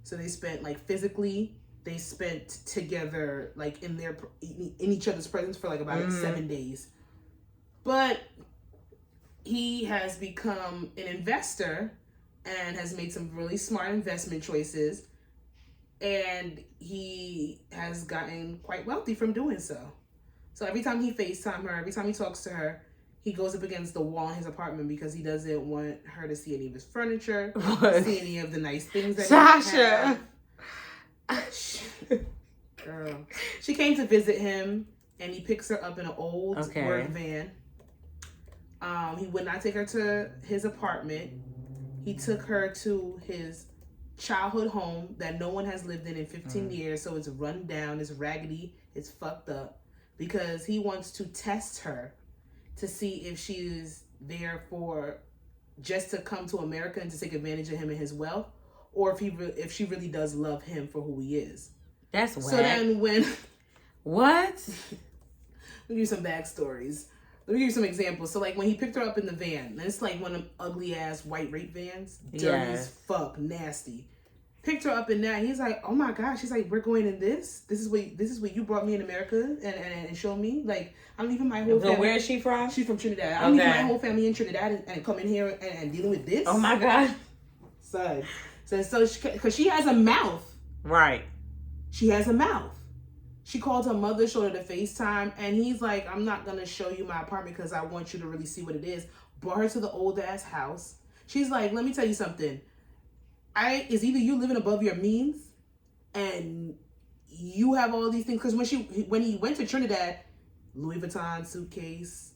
So they spent physically, they spent together in each other's presence for about 7 days. But he has become an investor and has made some really smart investment choices. And he has gotten quite wealthy from doing so. So every time he FaceTime her, every time he talks to her, he goes up against the wall in his apartment because he doesn't want her to see any of his furniture, see any of the nice things that Sasha. he has. Girl. She came to visit him, and he picks her up in an old work van. He would not take her to his apartment. He took her to his childhood home that no one has lived in 15 years, so it's run down, it's raggedy, it's fucked up, because he wants to test her to see if she is there for just to come to America and to take advantage of him and his wealth, or if she really does love him for who he is. That's whack. So then when what? Let me give you some backstories. Let me give you some examples. So when he picked her up in the van, and it's one of them ugly ass white rape vans, dirty as fuck, nasty. Picked her up in that. He's like, oh my gosh. She's like, we're going in this. This is what you brought me in America and showed me. I'm leaving my whole family. So where is she from? She's from Trinidad. I'm leaving my whole family in Trinidad and come in here and dealing with this. Oh my god. So because she has a mouth. Right. She has a mouth. She called her mother, showed her the FaceTime, and he's like, I'm not going to show you my apartment because I want you to really see what it is. Brought her to the old-ass house. She's like, let me tell you something. Is either you living above your means and you have all these things. Because when he went to Trinidad, Louis Vuitton suitcase,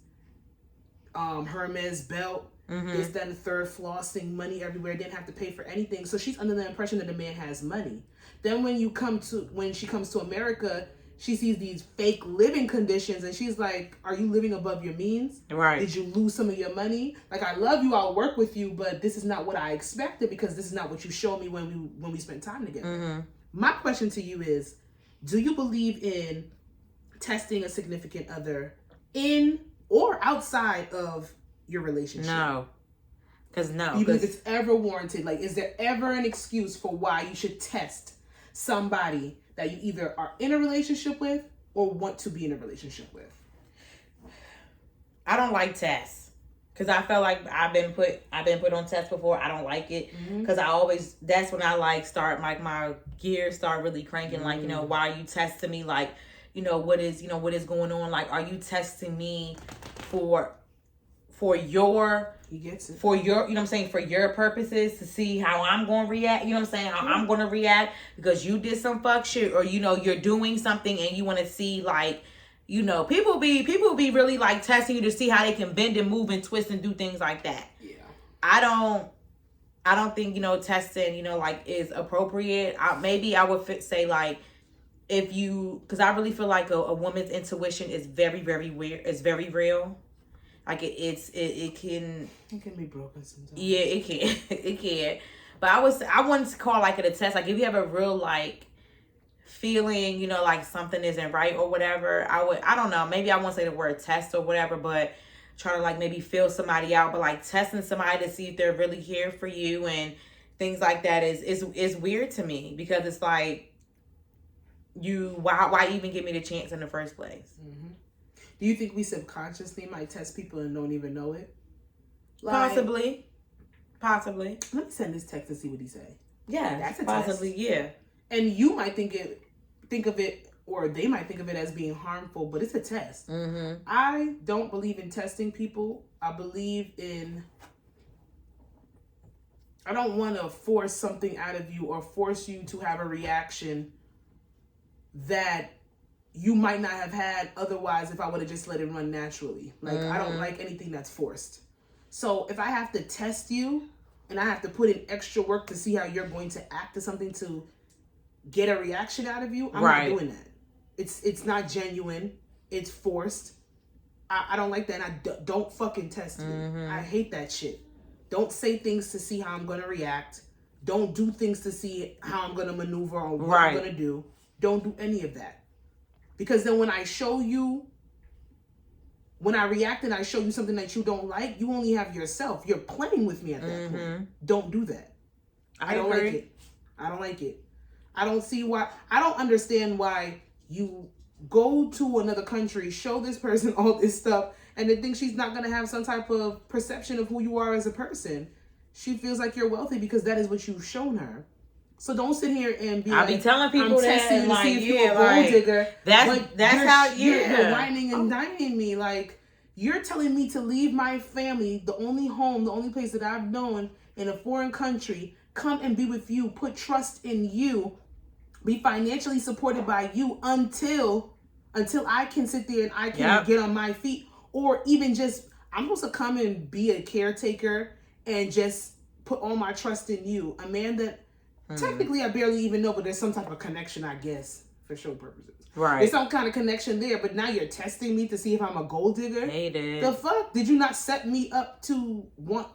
Hermes belt, this, that, and the third, flossing, money everywhere, didn't have to pay for anything. So she's under the impression that the man has money. Then when she comes to America, she sees these fake living conditions, and she's like, are you living above your means? Right. Did you lose some of your money? I love you, I'll work with you, but this is not what I expected because this is not what you showed me when we spent time together. My question to you is, do you believe in testing a significant other in or outside of your relationship? No. Because no. Do you believe it's ever warranted? Is there ever an excuse for why you should test somebody that you either are in a relationship with or want to be in a relationship with? I don't like tests because I feel like I've been put on tests before. I don't like it because that's when I start my gears start really cranking. Why are you testing me? What is going on? Are you testing me for your, he gets it, for your, for your purposes, to see how I'm going to react, how I'm going to react because you did some fuck shit, or, you're doing something and you want to see, people be really testing you to see how they can bend and move and twist and do things like that. Yeah. I don't think, testing, is appropriate. Maybe I would say, if you, because I really feel like a woman's intuition is very, very weird. It's very real. It can be broken sometimes. Yeah, it can. It can. But I wouldn't call it a test. If you have a real feeling, something isn't right or whatever, I don't know, maybe I won't say the word test or whatever, but trying to maybe feel somebody out, but testing somebody to see if they're really here for you and things like that is weird to me, because it's why even give me the chance in the first place? Do you think we subconsciously might test people and don't even know it? Possibly. Let me send this text and see what he say. Yeah, that's a possibly test. Yeah. And you might think of it, or they might think of it as being harmful, but it's a test. I don't believe in testing people. I don't want to force something out of you or force you to have a reaction that you might not have had otherwise if I would have just let it run naturally. I don't like anything that's forced. So if I have to test you and I have to put in extra work to see how you're going to act to something to get a reaction out of you, I'm not doing that. It's not genuine. It's forced. I don't like that, and don't fucking test me. I hate that shit. Don't say things to see how I'm gonna react. Don't do things to see how I'm gonna maneuver or what I'm gonna do. Don't do any of that. Because then when I react and I show you something that you don't like, you only have yourself. You're playing with me at that point. Don't do that. I don't like it. I don't like it. I don't understand why you go to another country, show this person all this stuff, and then think she's not going to have some type of perception of who you are as a person. She feels like you're wealthy because that is what you've shown her. So don't sit here and be be telling people I'm testing you to see if you're a gold digger. That's how you're whining and dining me. Like, you're telling me to leave my family, the only home, the only place that I've known in a foreign country, come and be with you, put trust in you, be financially supported by you until I can sit there and I can get on my feet, or even just I'm supposed to come and be a caretaker and just put all my trust in you, a man that technically I barely even know, but there's some type of connection, I guess, for show purposes. Right. There's some kind of connection there, but now you're testing me to see if I'm a gold digger. Hate it. The fuck? Did you not set me up to want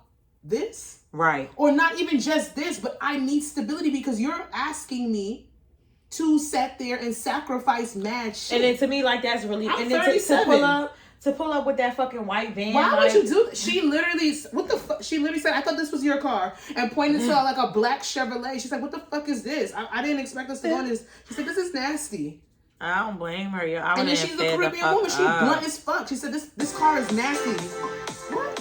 this? Right. Or not even just this, but I need stability because you're asking me to sit there and sacrifice mad shit. And then to me, like, that's really... I'm and then 37. To pull up with that fucking white van. Why would you do that? She literally... What the fuck? She literally said, I thought this was your car. And pointed to like a black Chevrolet. She's like, what the fuck is this? I didn't expect us to go on this. She said, this is nasty. I don't blame her. Yo. And then she's a Caribbean woman. She blunt as fuck. She said, this car is nasty. What?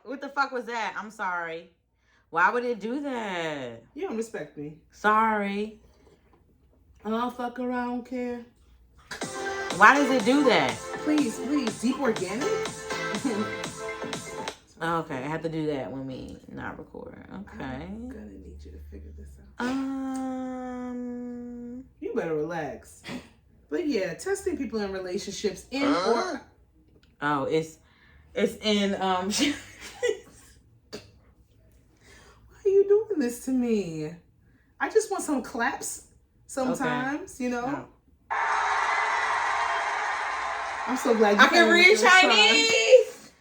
What the fuck was that? I'm sorry. Why would it do that? You don't respect me. Sorry. I don't fuck around, I don't care. Why does it do that? Please. Deep organic? Okay, I have to do that when we not record. Okay. I'm gonna need you to figure this out. You better relax. But yeah, testing people in relationships or... Oh, it's in Why are you doing this to me? I just want some claps sometimes, you know? No. I'm so glad you I can read Chinese.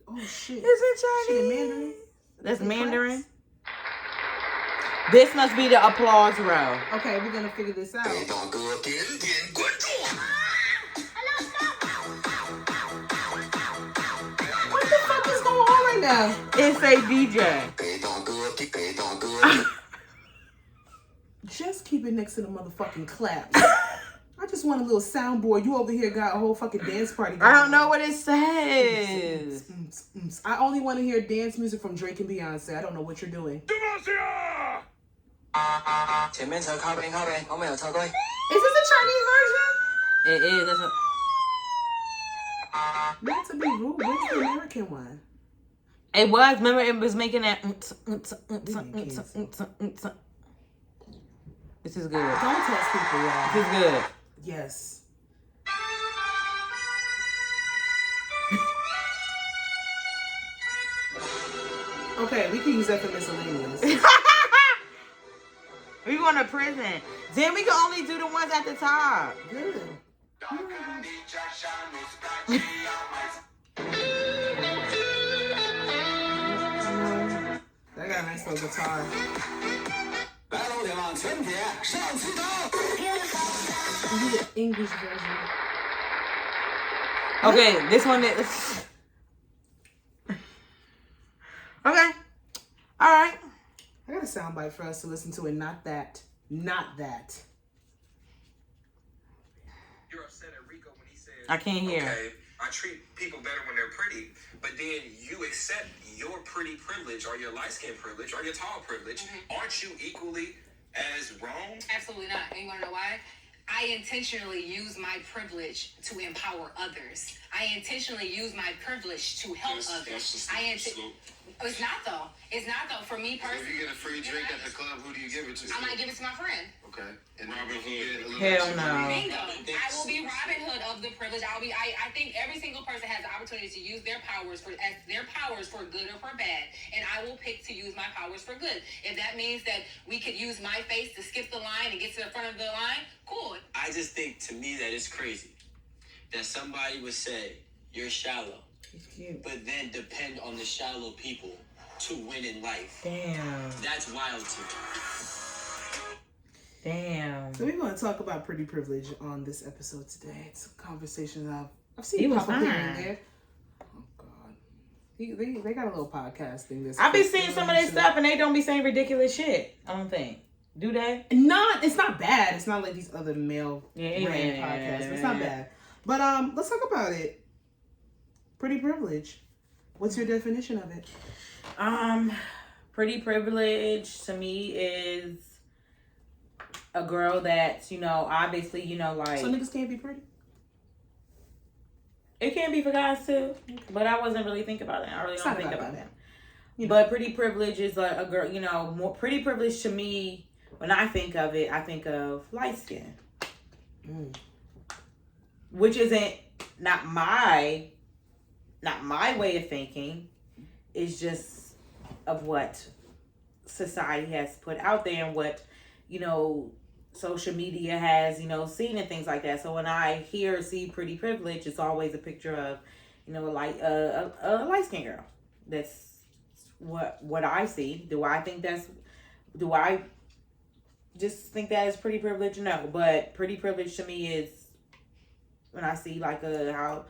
Oh shit. Is it Chinese? Mandarin? That's Mandarin. This must be the applause row. Okay, we're gonna figure this out. What the fuck is going on right now? It's a DJ. Just keep it next to the motherfucking claps. I just want a little soundboard. You over here got a whole fucking dance party. I don't know what it says. I only want to hear dance music from Drake and Beyonce. I don't know what you're doing. Is this a Chinese version? It is. Not to be rude, where's the American one? It was. Remember, it was making that. This is good. Don't test people, y'all. This is good. Yes. Okay, we can use that for miscellaneous. We going to prison. Then we can only do the ones at the top. Good. That got a nice little guitar. The English version. Okay, this one is... Okay. All right. I got a soundbite for us to listen to, and not that. Not that. You're upset at Rico when he says, I can't hear. Okay, I treat people better when they're pretty, but then you accept your pretty privilege or your light skin privilege or your tall privilege. Aren't you equally as wrong? Absolutely not. And you want to know why? I intentionally use my privilege to empower others. I intentionally use my privilege to help others. It's not though. It's not though. For me personally. If you get a free drink at the club, who do you give it to? I might give it to my friend. Okay. And Robin Hood. Hell no. Bingo. I will be Robin Hood of the privilege. I think every single person has the opportunity to use their powers for good or for bad. And I will pick to use my powers for good. If that means that we could use my face to skip the line and get to the front of the line, cool. I just think to me that it's crazy that somebody would say you're shallow, but then depend on the shallow people to win in life. Damn. That's wild to me. Damn. So we're going to talk about pretty privilege on this episode today. It's a conversation I've seen He was pop up here fine. and there. Oh God, they got a little podcast thing. I be seeing some of their stuff and they don't be saying ridiculous shit. I don't think. Do they? It's not bad. It's not like these other male podcasts. But it's not bad. But let's talk about it. Pretty privilege. What's your definition of it? Pretty privilege to me is a girl that's, obviously, like... So niggas can't be pretty? It can be for guys, too. But I wasn't really thinking about it. I really don't think about that. But pretty privilege is a girl, more pretty privilege to me, when I think of it, I think of light skin. Which isn't, not my way of thinking. It's just of what society has put out there and what, social media has, seen and things like that. So when I see pretty privilege, it's always a picture of, a light-skinned girl. That's what I see. Do I just think that is pretty privilege? No, but pretty privilege to me is when I see like how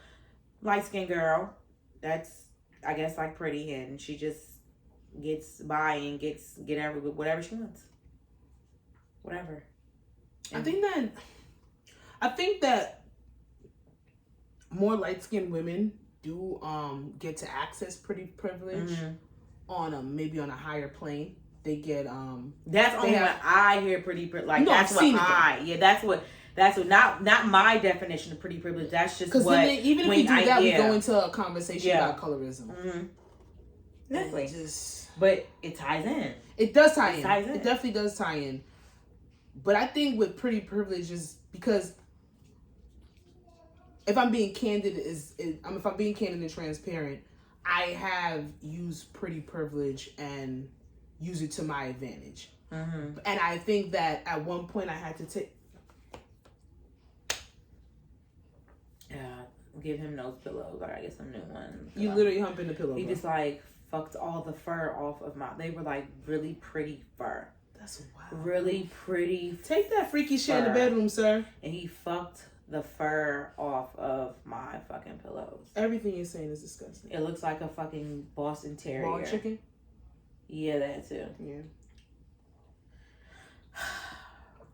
light-skinned girl, that's, I guess, like pretty, and she just gets by and get whatever she wants. Whatever. And I think that more light-skinned women do get to access pretty privilege on maybe on a higher plane. They get that's only when I hear pretty like no, that's what that's what not my definition of pretty privilege. That's just what then even if you do that, we go into a conversation about colorism. Exactly. But it ties in. It does tie in. It definitely does tie in. But I think with pretty privilege is because if I'm being candid if I'm being candid and transparent, I have used pretty privilege and use it to my advantage. And I think that at one point I had to take. Give him those pillows. I get some new ones. You literally humping the pillow. He just fucked all the fur off of they were like really pretty fur. That's wild. Really pretty. Take that freaky shit in the bedroom, sir. And he fucked the fur off of my fucking pillows. Everything you're saying is disgusting. It looks like a fucking Boston Terrier. Raw chicken? Yeah, that too. Yeah.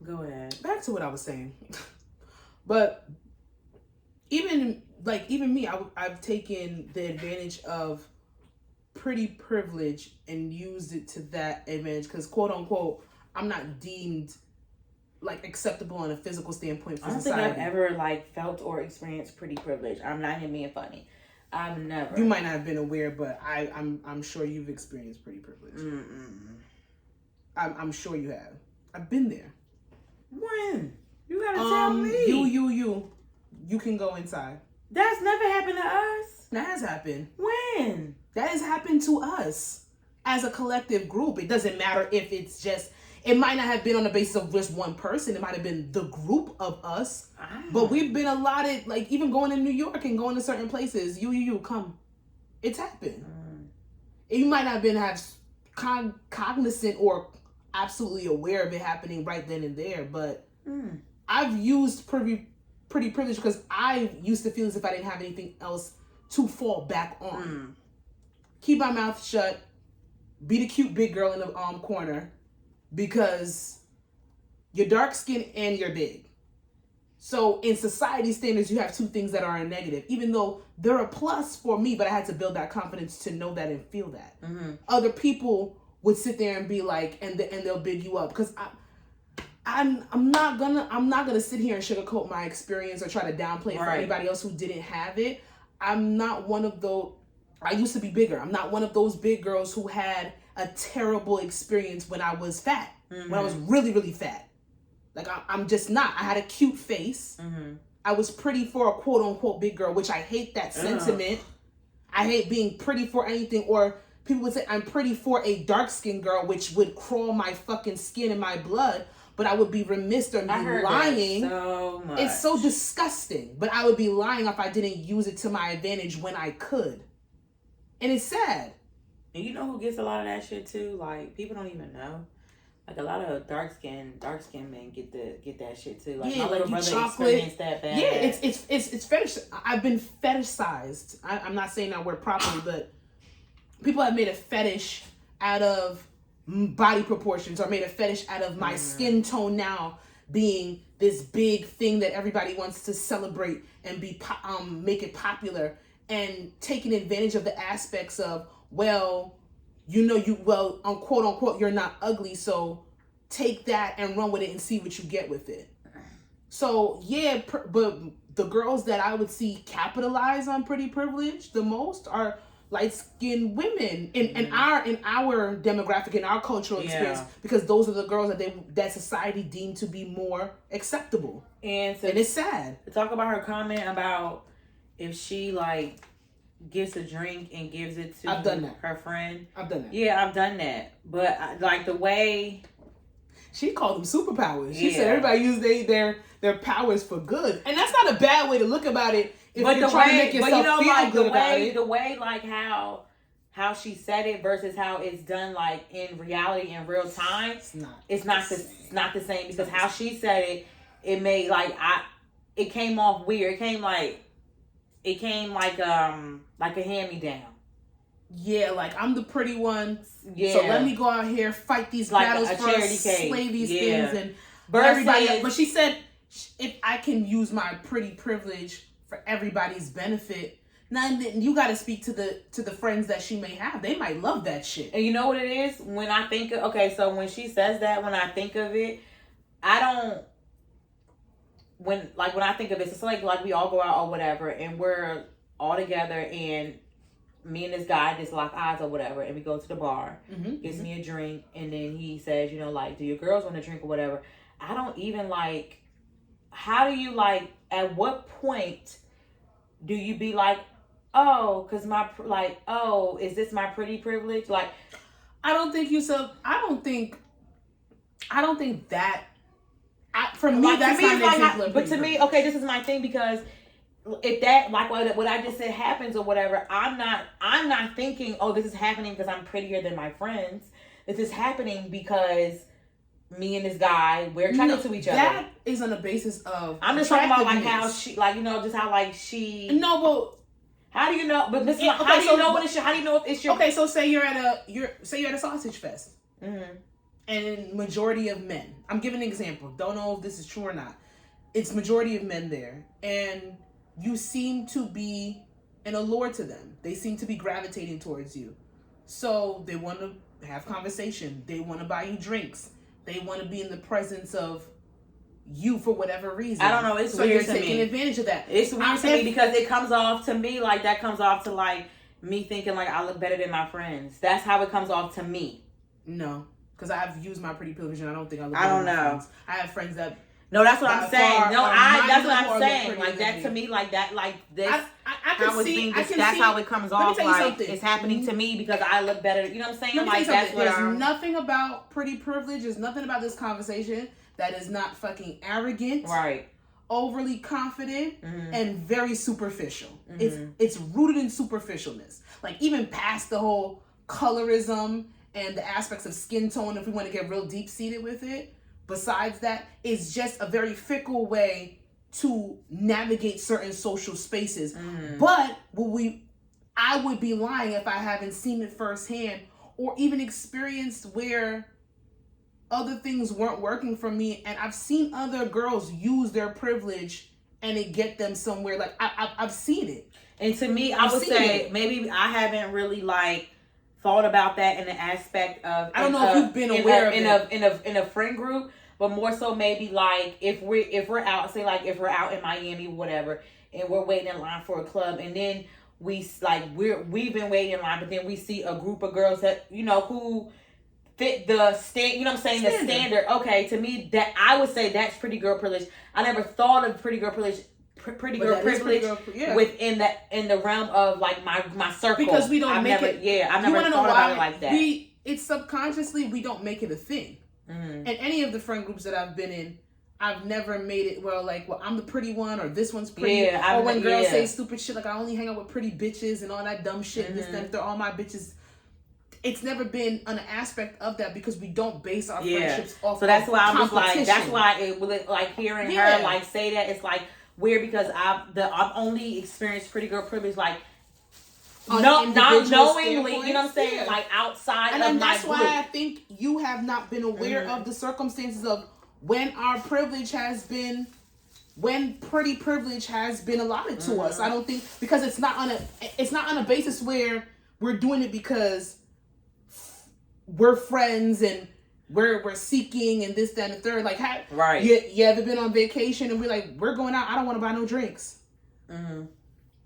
Go ahead. Back to what I was saying. But even me, I've taken the advantage of pretty privilege and used it to that advantage because quote unquote I'm not deemed acceptable on a physical standpoint for society. I don't think I've ever felt or experienced pretty privilege. I'm not even being funny. I've never. You might not have been aware, but I'm sure you've experienced pretty privilege. I'm sure you have. I've been there. When? You gotta tell me. You can go inside. That's never happened to us. That has happened. When? That has happened to us as a collective group. It doesn't matter if it's just, it might not have been on the basis of just one person. It might have been the group of us. But we've been allotted, even going to New York and going to certain places. You, come. It's happened. You might not have been cognizant or absolutely aware of it happening right then and there. But I've used pretty privilege because I used to feel as if I didn't have anything else to fall back on. Keep my mouth shut. Be the cute big girl in the corner because you're dark skinned and you're big. So in society standards, you have two things that are a negative, even though they're a plus for me, but I had to build that confidence to know that and feel that. Other people would sit there and be and they'll big you up because I'm not gonna sit here and sugarcoat my experience or try to downplay it for anybody else who didn't have it. I'm not one of those. I used to be bigger. I'm not one of those big girls who had a terrible experience when I was fat. When I was really, really fat. Like, I'm just not. I had a cute face. I was pretty for a quote-unquote big girl, which I hate that sentiment. I hate being pretty for anything. Or people would say I'm pretty for a dark-skinned girl, which would crawl my fucking skin and my blood. But I would be remiss or be lying. So much. It's so disgusting. But I would be lying if I didn't use it to my advantage when I could. And it's sad. And you know who gets a lot of that shit too? Like, people don't even know. Like, a lot of dark skinned men get that shit too. Like, my little brother experienced that bad. Yeah, it's fetish. I've been fetishized. I'm not saying that word properly, but people have made a fetish out of body proportions, or made a fetish out of my skin tone now being this big thing that everybody wants to celebrate and be make it popular, and taking advantage of the aspects of, well, quote unquote, you're not ugly, so take that and run with it and see what you get with it. So yeah, but the girls that I would see capitalize on pretty privilege the most are light-skinned women in our demographic, in our cultural experience, because those are the girls that society deemed to be more acceptable. And it's sad. To talk about her comment about if she like gets a drink and gives it to her friend. I've done that. Yeah, I've done that. But like the way she called them superpowers. She said everybody use their powers for good, and that's not a bad way to look about it. If you're trying to make yourself feel good about it. The way like how she said it versus how it's done like in reality in real time, it's not the same, because how she said it made like it came off weird. It came like a hand-me-down. Yeah, like I'm the pretty one. Yeah. So let me go out here, fight these battles for us, slay these things, and everybody. But she said, if I can use my pretty privilege for everybody's benefit, now you got to speak to the friends that she may have. They might love that shit. And you know what it is? When I think of, so when she says that, when I think of it, when I think of it, it's like we all go out or whatever, and we're all together, and me and this guy just lock eyes or whatever, and we go to the bar, gets me a drink, and then he says, like, do your girls want to drink or whatever? I don't even like, how do you like, at what point do you be like, oh, because is this my pretty privilege? Like, I don't think that, for me, like, that's not an example. But to me, this is my thing, because if that, like what I just said happens or whatever, I'm not thinking, oh, this is happening because I'm prettier than my friends. This is happening because me and this guy, we're attracted to each other. That is on the basis of I'm just talking about like how she, like, just how like she. No, but how do you know? But this how do you know when it's your? How do you know if it's your? Okay, so say you're at a sausage fest, and majority of men. I'm giving an example. Don't know if this is true or not. It's majority of men there, and you seem to be an allure to them. They seem to be gravitating towards you. So they want to have conversation. They want to buy you drinks. They want to be in the presence of you for whatever reason. I don't know. It's so weird you're taking advantage of that. It's weird to me because it comes off to me like that comes off to like me thinking like I look better than my friends. That's how it comes off to me. No, because I've used my pretty privilege and I don't think I look better than my friends. I have friends that. No, that's what I'm saying. That's what I'm saying. Like that to me, like that, like this. I can see. That's how it comes off. Like it's happening to me because I look better. You know what I'm saying? Like that's what there's nothing about pretty privilege. There's nothing about this conversation that is not fucking arrogant, right? Overly confident and very superficial. It's rooted in superficialness. Like even past the whole colorism and the aspects of skin tone, if we want to get real deep seated with it. Besides that, it's just a very fickle way to navigate certain social spaces. But I would be lying if I haven't seen it firsthand or even experienced where other things weren't working for me. And I've seen other girls use their privilege and it get them somewhere. Like I've seen it. And to me, I would say maybe I haven't really like thought about that in the aspect of I don't know if you've been aware of it in a friend group, but more so maybe like if we're out, say like if we're out in Miami, whatever, and we're waiting in line for a club, and then we've been waiting in line, but then we see a group of girls that, you know, who fit the stand, you know what I'm saying, the standard. Okay, to me, that I would say that's pretty girl privilege. I never thought of pretty girl privilege within the realm of like my circle, because we don't I've never thought about it like that. It's subconsciously we don't make it a thing. And any of the friend groups that I've been in, I've never made it I'm the pretty one, or this one's pretty. Yeah, or when girls say stupid shit like I only hang out with pretty bitches and all that dumb shit. And this, that, they're all my bitches. It's never been an aspect of that because we don't base our friendships off. So that's why I was like, that's why it like hearing her like say that, it's like weird, because I've only experienced pretty girl privilege like not knowingly, you know what I'm saying, like outside of my group. Why I think you have not been aware of the circumstances of when our privilege has been, when pretty privilege has been allotted to us. I don't think, because it's not on a basis where we're doing it because we're friends and we're seeking and this, that, and the third. Like, you ever been on vacation and we're like, we're going out, I don't want to buy no drinks.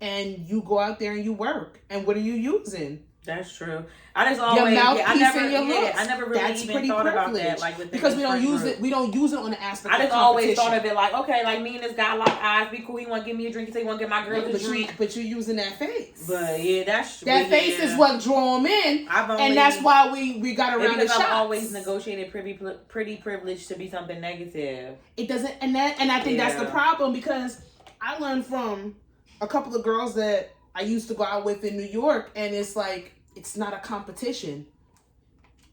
And you go out there and you work. And what are you using? That's true. I just always, I never really even thought about that. Like, because we don't use it. We don't use it on the aspect. I just always thought of it like, okay, like me and this guy lock eyes, be cool. He want to give me a drink. He say he want to get my girl a drink. But you're using that face. But yeah, that's that face is what draw them in, and that's why we got around the shots. I've always negotiated pretty privilege to be something negative. It doesn't, and I think that's the problem, because I learned from a couple of girls that I used to go out with in New York, and it's like, it's not a competition.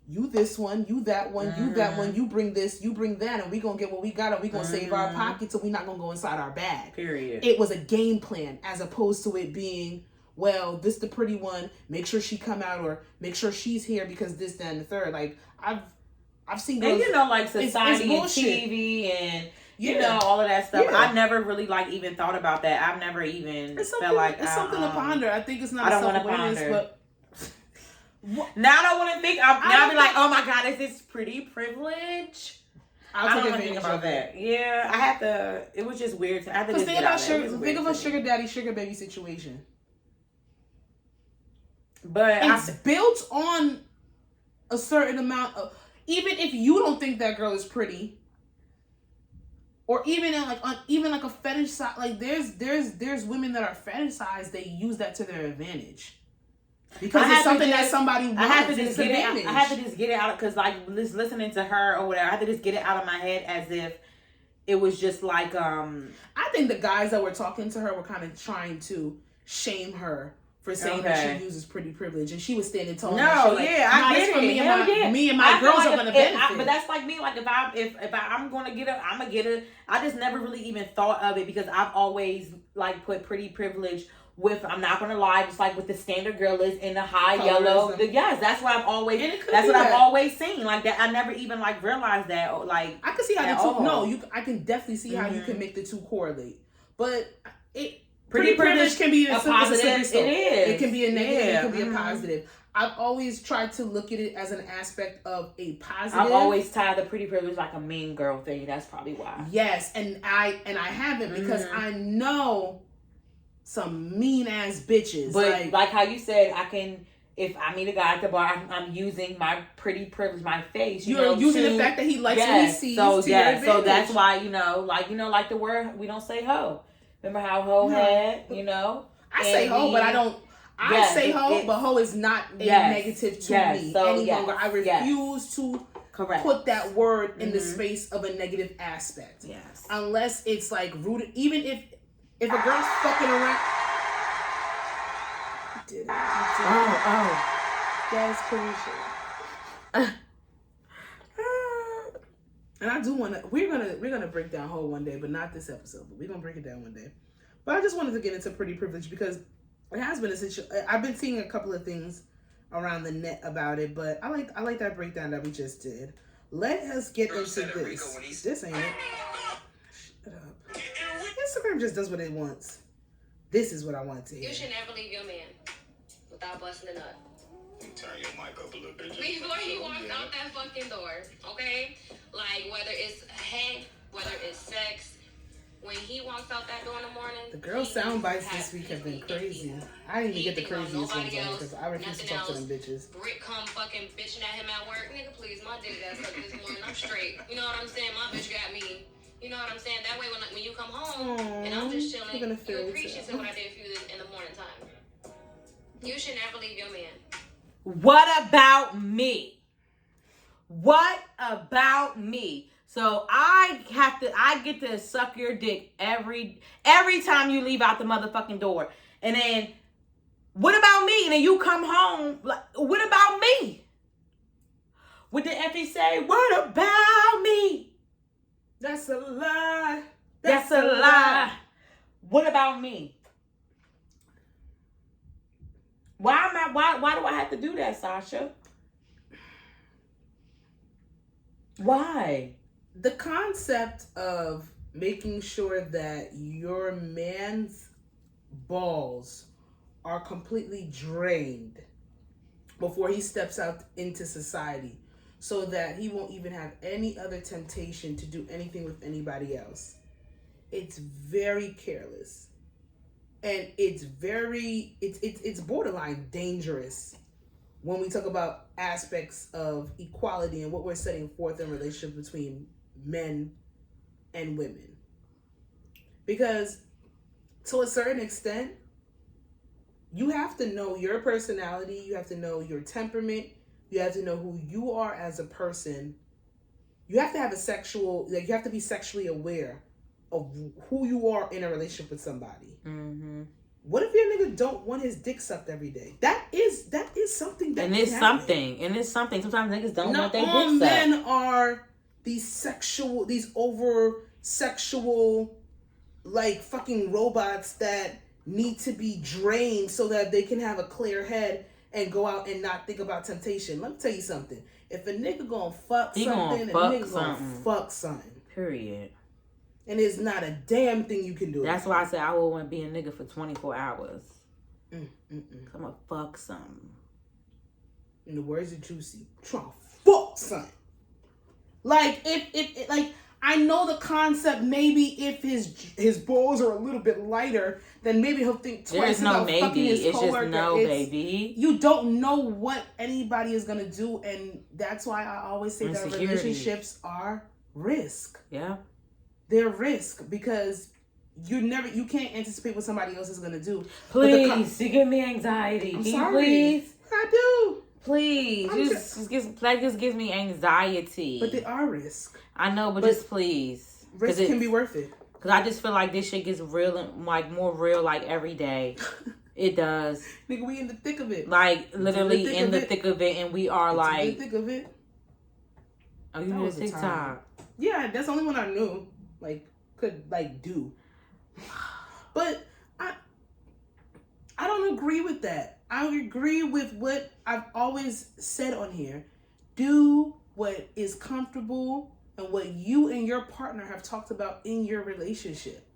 You this one, you that one, you that one, you bring this, you bring that, and we gonna get what we got, and we gonna save our pockets, and we not gonna go inside our bag. Period. It was a game plan, as opposed to it being, well, this the pretty one, make sure she come out, or make sure she's here because this, that, and the third. Like, I've seen girls, and you know, like society and TV and you know, all of that stuff. I never really like even thought about that. I've never even felt like it's something to ponder. I think it's not. I don't want to ponder, but. Now I don't want to think. Now I be like, oh my God, is this pretty privilege? I don't want to think about that. Yeah, I have to. It was just weird. I have to just think about think of a sugar daddy, sugar baby situation. But it's built on a certain amount of. Even if you don't think that girl is pretty, or even in like a fetish side, like there's women that are fetishized. They use that to their advantage. Because it's something that somebody wants. I have to just get it out, because like listening to her or whatever, I have to just get it out of my head as if it was just like I think the guys that were talking to her were kind of trying to shame her for saying that she uses pretty privilege, and she was standing tall. No, I get it. Me and my girls are gonna benefit. But that's like me. Like if I'm gonna get it, I'm gonna get it. I just never really even thought of it, because I've always like put pretty privilege with, I'm not gonna lie, just like with the standard girl is in the high yellow. Yes, that's what I've always. That's what I've always seen. Like that, I never even like realized that. Like I can see how the two. No, I can definitely see how you can make the two correlate. But pretty privilege can be a positive. It is. It can be a negative. It can be a positive. I've always tried to look at it as an aspect of a positive. I've always tied the pretty privilege like a mean girl thing. That's probably why. Yes, and I haven't, because I know some mean ass bitches. But like how you said, I can, if I meet a guy at the bar, I'm using my pretty privilege, my face. You're using the fact that he likes what he sees. So so that's why like the word, we don't say hoe. Remember how hoe had, I say hoe, but I don't. I say hoe, but hoe is not a negative to me any longer. I refuse to put that word in the space of a negative aspect. Yes. Unless it's like rooted, even if a girl's fucking around. Did it. That's pretty sure. And I do want to. We're gonna break down hoe one day, but not this episode. But we're gonna break it down one day. But I just wanted to get into pretty privilege, because it has been a situation. I've been seeing a couple of things around the net about it, but I like that breakdown that we just did. Let us get into this. This ain't it. Shut up. Instagram just does what it wants. This is what I want to hear. You should never leave your man without busting a nut. Turn your mic up a little bit. Before he walks out that fucking door, okay? Like, whether it's head, whether it's sex, when he walks out that door in the morning, the girl sound bites this week have been crazy. I didn't even get the craziest ones on because I refuse to talk to them bitches. Rick come fucking bitching at him at work. Nigga, please, my dick got sucked this morning. I'm straight. You know what I'm saying? My bitch got me. You know what I'm saying? That way, when you come home and I'm just chilling, you appreciate what I did for you in the morning time. You should never leave your man. What about me? What about me? So I get to suck your dick every time you leave out the motherfucking door. And then, what about me? And then you come home, like, what about me? What did Effie say? What about me? That's a lie. That's a lie. What about me? Why do I have to do that, Sasha? Why? The concept of making sure that your man's balls are completely drained before he steps out into society so that he won't even have any other temptation to do anything with anybody else. It's very careless. And it's borderline dangerous when we talk about aspects of equality and what we're setting forth in relationship between men and women. Because to a certain extent, you have to know your personality, you have to know your temperament, you have to know who you are as a person. You have to have you have to be sexually aware of who you are in a relationship with somebody. Mm-hmm. What if your nigga don't want his dick sucked every day? That is something that and it's something. And it's something. Sometimes niggas don't want their dick sucked. Not all men are these over sexual, like fucking robots that need to be drained so that they can have a clear head and go out and not think about temptation. Let me tell you something. If a nigga gonna fuck something, a nigga gonna fuck something. Period. And there's not a damn thing you can do. That's why I said I would want to be a nigga for 24 hours. I'm gonna fuck something. In the words of Juicy, trying to fuck something. Like if like I know the concept. Maybe if his balls are a little bit lighter, then maybe he'll think twice about fucking his coworker. It's just no, baby. You don't know what anybody is gonna do, and that's why I always say that relationships are risk. Yeah. They're risk because you can't anticipate what somebody else is gonna do. Please, you give me anxiety. I'm sorry. Please? I do. Please, just gives me anxiety. But they are risk. I know, but just please. Risk can be worth it. Cause I just feel like this shit gets real and like more real like every day. It does. Nigga, we in the thick of it. Like literally in the thick of it, and we are like in the thick of it. Oh, you know TikTok? Yeah, that's the only one I knew. Could do. But I don't agree with that. I agree with what I've always said on here. Do what is comfortable and what you and your partner have talked about in your relationship.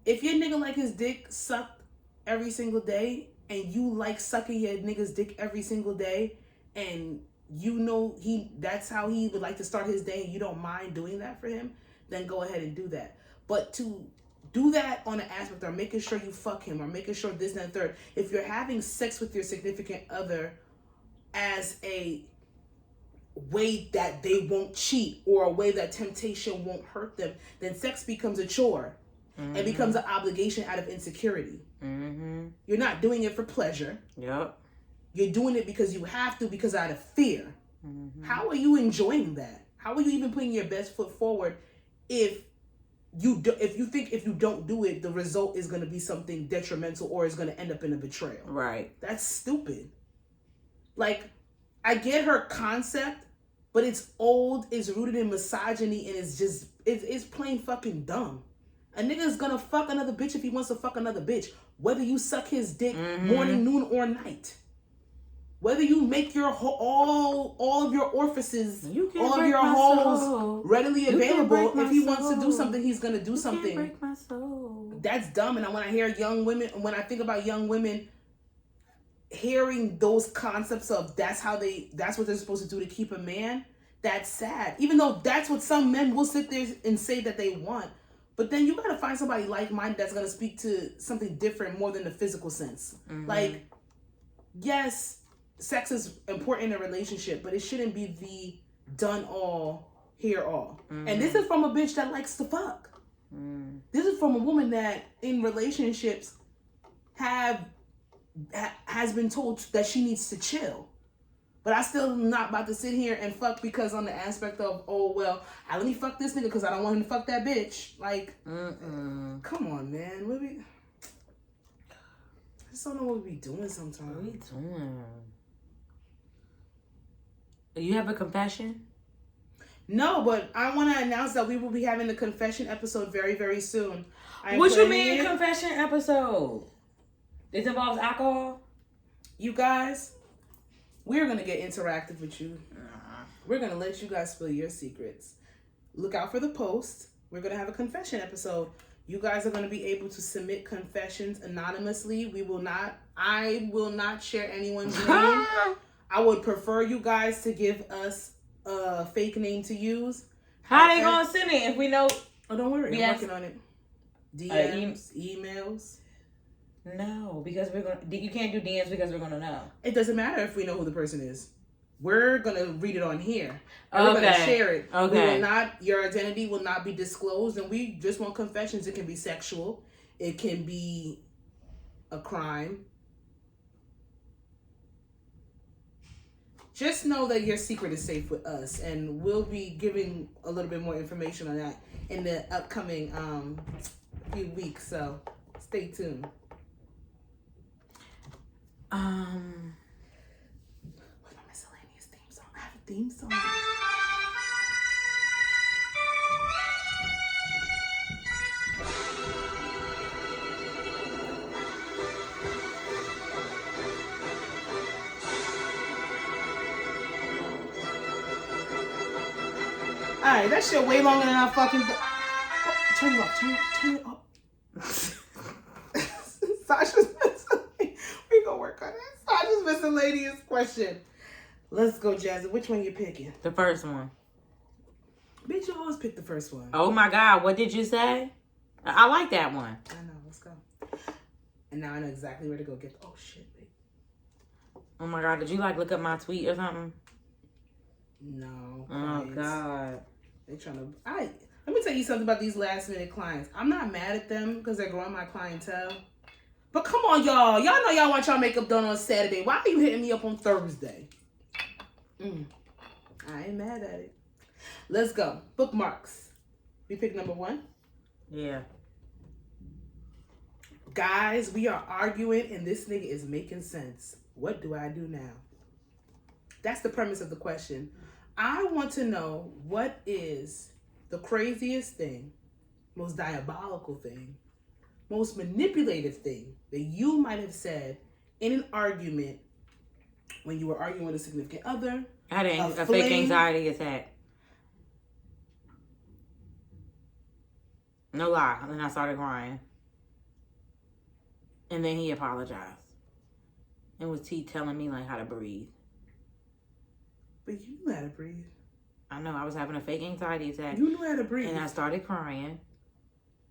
If your nigga like his dick sucked every single day and you like sucking your nigga's dick every single day and you know that's how he would like to start his day and you don't mind doing that for him, then go ahead and do that. But to do that on an aspect or making sure you fuck him or making sure this and that third, if you're having sex with your significant other as a way that they won't cheat or a way that temptation won't hurt them, then sex becomes a chore. It becomes an obligation out of insecurity. You're not doing it for pleasure. Yep. You're doing it because you have to, because out of fear. How are you enjoying that? How are you even putting your best foot forward if you think if you don't do it, the result is going to be something detrimental or is going to end up in a betrayal? Right. That's stupid. Like, I get her concept, but it's old, it's rooted in misogyny, and it's plain fucking dumb. A nigga is gonna fuck another bitch if he wants to fuck another bitch, whether you suck his dick morning, noon, or night. Whether you make your all of your orifices, all of your holes readily available, if he wants to do something, he's gonna do something. Break my soul. That's dumb. And when I hear young women, when I think about young women hearing those concepts of that's what they're supposed to do to keep a man, that's sad. Even though that's what some men will sit there and say that they want, But then you gotta find somebody like-minded that's gonna speak to something different more than the physical sense. Like, yes, sex is important in a relationship, but it shouldn't be the done all, hear all. And this is from a bitch that likes to fuck. This is from a woman that in relationships has been told that she needs to chill. But I still am not about to sit here and fuck because on the aspect of, oh, well, let me fuck this nigga because I don't want him to fuck that bitch. Like, come on, man. I just don't know what we be doing sometimes. What are we doing? You have a confession? No, but I want to announce that we will be having the confession episode very, very soon. What you mean confession episode? This involves alcohol? You guys, we're going to get interactive with you. We're going to let you guys spill your secrets. Look out for the post. We're going to have a confession episode. You guys are going to be able to submit confessions anonymously. I will not share anyone's name. I would prefer you guys to give us a fake name to use. How they going to send it if we know? Oh, don't worry. I'm working on it. DMs, emails. No, because you can't do DMs because we're gonna know. It doesn't matter if we know who the person is. We're gonna read it on here. And we're gonna share it. Okay. Your identity will not be disclosed, and we just want confessions. It can be sexual. It can be a crime. Just know that your secret is safe with us, and we'll be giving a little bit more information on that in the upcoming few weeks. So stay tuned. What's my miscellaneous theme song? I have a theme song. Alright, that shit way longer than I fucking... Turn it off. Turn it off. Sasha's we gonna work on it. Sasha's miscellaneous question. Let's go, Jazzy. Which one you picking? The first one. Bitch, you always pick the first one. Oh my God, what did you say? I like that one. I know, let's go. And now I know exactly where to go get... Oh, shit, babe. Oh my God, did you look up my tweet or something? No. Oh God. They trying to... Let me tell you something about these last minute clients. I'm not mad at them because they're growing my clientele. But come on, y'all. Y'all know y'all want y'all makeup done on Saturday. Why are you hitting me up on Thursday? I ain't mad at it. Let's go. Bookmarks. We pick number 1? Yeah. Guys, we are arguing and this nigga is making sense. What do I do now? That's the premise of the question. I want to know what is the craziest thing, most diabolical thing, most manipulative thing that you might have said in an argument when you were arguing with a significant other. I had a fake anxiety attack. No lie. And then I started crying. And then he apologized. And was telling me how to breathe. But you knew how to breathe. I know. I was having a fake anxiety attack. You knew how to breathe. And I started crying.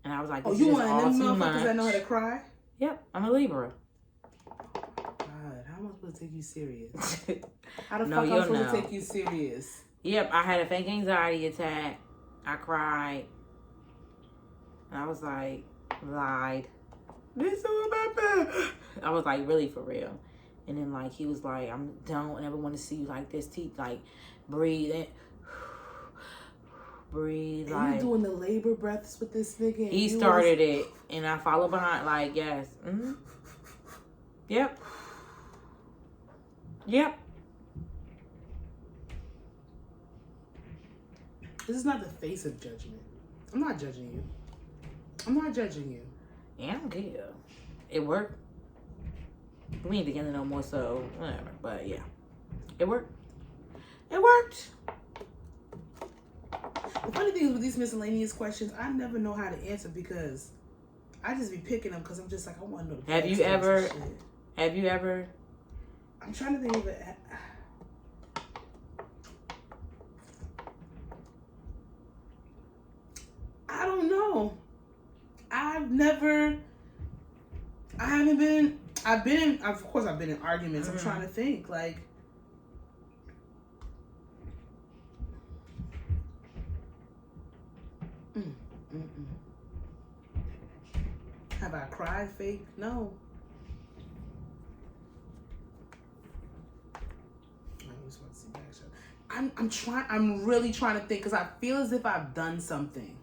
And I was like, this is all too much. Oh, you one of them motherfuckers that know how to cry? Yep. I'm a Libra. God, how am I supposed to take you serious? How the fuck am I supposed to take you serious? Yep. I had a fake anxiety attack. I cried. And I was like, lied. This is my bad. I was really for real. And then he was like, don't ever want to see you like this. Breathe in. Breathe. And you doing the labor breaths with this nigga? He started it. And I followed behind yes. Mm-hmm. Yep. Yep. This is not the face of judgment. I'm not judging you. I'm not judging you. Yeah, I'm good. It worked. We need to get to know more, so whatever. But yeah, it worked. It worked. The funny thing is with these miscellaneous questions, I never know how to answer because I just be picking them because I'm just I want to know. Have you ever? I'm trying to think of it. I don't know. I've been in arguments. I'm trying to think, like, have I cried fake? No. I'm really trying to think, because I feel as if I've done something.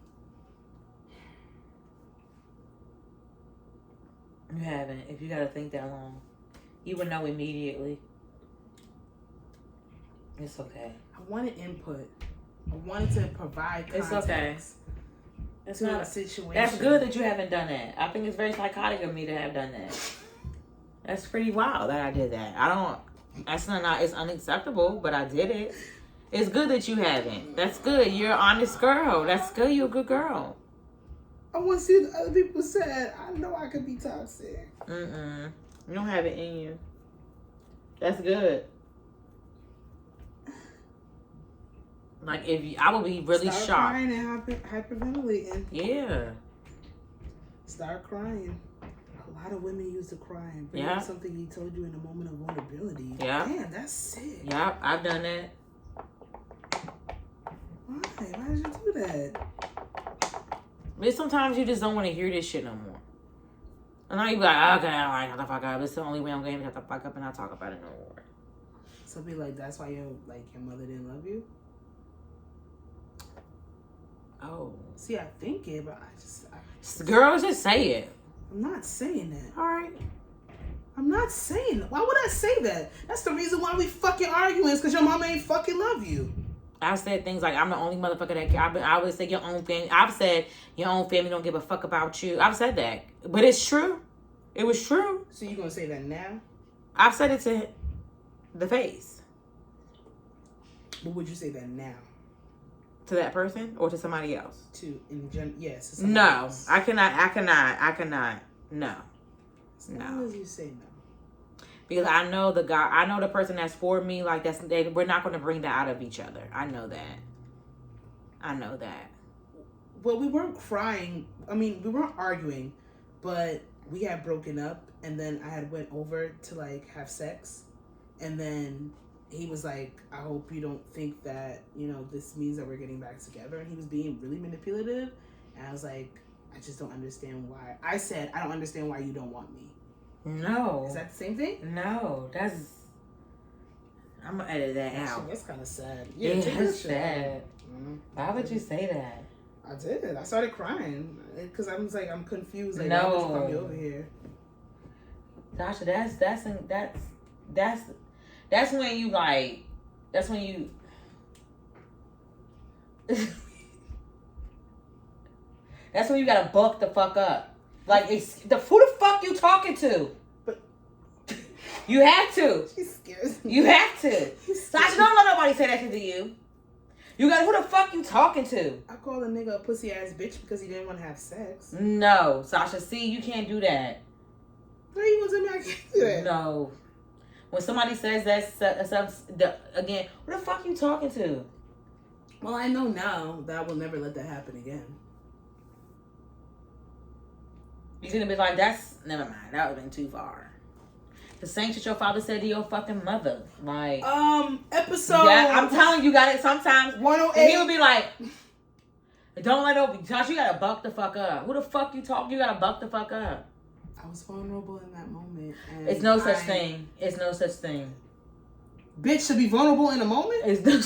You haven't. If you gotta think that long, you would know immediately. It's okay. I wanted input. I wanted to provide context. It's okay. It's not a situation. That's good that you haven't done that. I think it's very psychotic of me to have done that. That's pretty wild that I did that. That's not. It's unacceptable, but I did it. It's good that you haven't. That's good. You're an honest girl. That's good. You're a good girl. I want to see what other people said. I know I could be toxic. You don't have it in you. That's good. Like, I would be really shocked. Start crying and hyperventilating. Yeah. Start crying. A lot of women used to cry and bring up something he told you in a moment of vulnerability. Yeah. Damn, that's sick. Yeah, I've done that. Why? Why did you do that? But sometimes you just don't want to hear this shit no more. And now you be like, okay, all right, shut the fuck up. It's the only way I'm going to shut the fuck up and not talk about it no more. So be like, that's why your mother didn't love you? Oh. See, I think it, but I just girls, just say it. I'm not saying that. All right. I'm not saying that. Why would I say that? That's the reason why we fucking arguing, is because your mama ain't fucking love you. I've said things like, I'm the only motherfucker that care. I always say your own family. I've said your own family don't give a fuck about you. I've said that. But it's true. It was true. So you going to say that now? I've said it to the face. But would you say that now? To that person or to somebody else? Yes. No. Else. I cannot. No. As long as you say no. Because I know the guy, I know the person that's for me, like we're not going to bring that out of each other. I know that. Well, we weren't crying. I mean, we weren't arguing, but we had broken up, and then I had went over to like have sex, and then he was like, I hope you don't think that, this means that we're getting back together. And he was being really manipulative. And I was like, I just don't understand why. I said, I don't understand why you don't want me. No. Is that the same thing? No, I'm gonna edit that out. That's kind of sad. Yeah, it's sad. Why would you say that? I did. I started crying because I was like, I'm confused. Like, no. why would you come over here? Dasha, that's when you like. That's when you. That's when you gotta buck the fuck up. Like, who the fuck you talking to? But you have to. She scares me. You have to. Sasha, don't let nobody say that shit to you. You got, who the fuck you talking to? I called a nigga a pussy ass bitch because he didn't want to have sex. No, Sasha, see, you can't do that. How you gonna tell me I can't do that? No. When somebody says that, again, who the fuck you talking to? Well, I know now that I will never let that happen again. You're gonna be like, never mind, that would have been too far. The same shit your father said to your fucking mother. Like, episode. I'm telling you, got it sometimes. 108. And he would be like, don't let over. Josh, you gotta buck the fuck up. Who the fuck you talk? You gotta buck the fuck up. I was vulnerable in that moment. And it's no such thing. It's no such thing. Bitch should be vulnerable in a moment? It's no.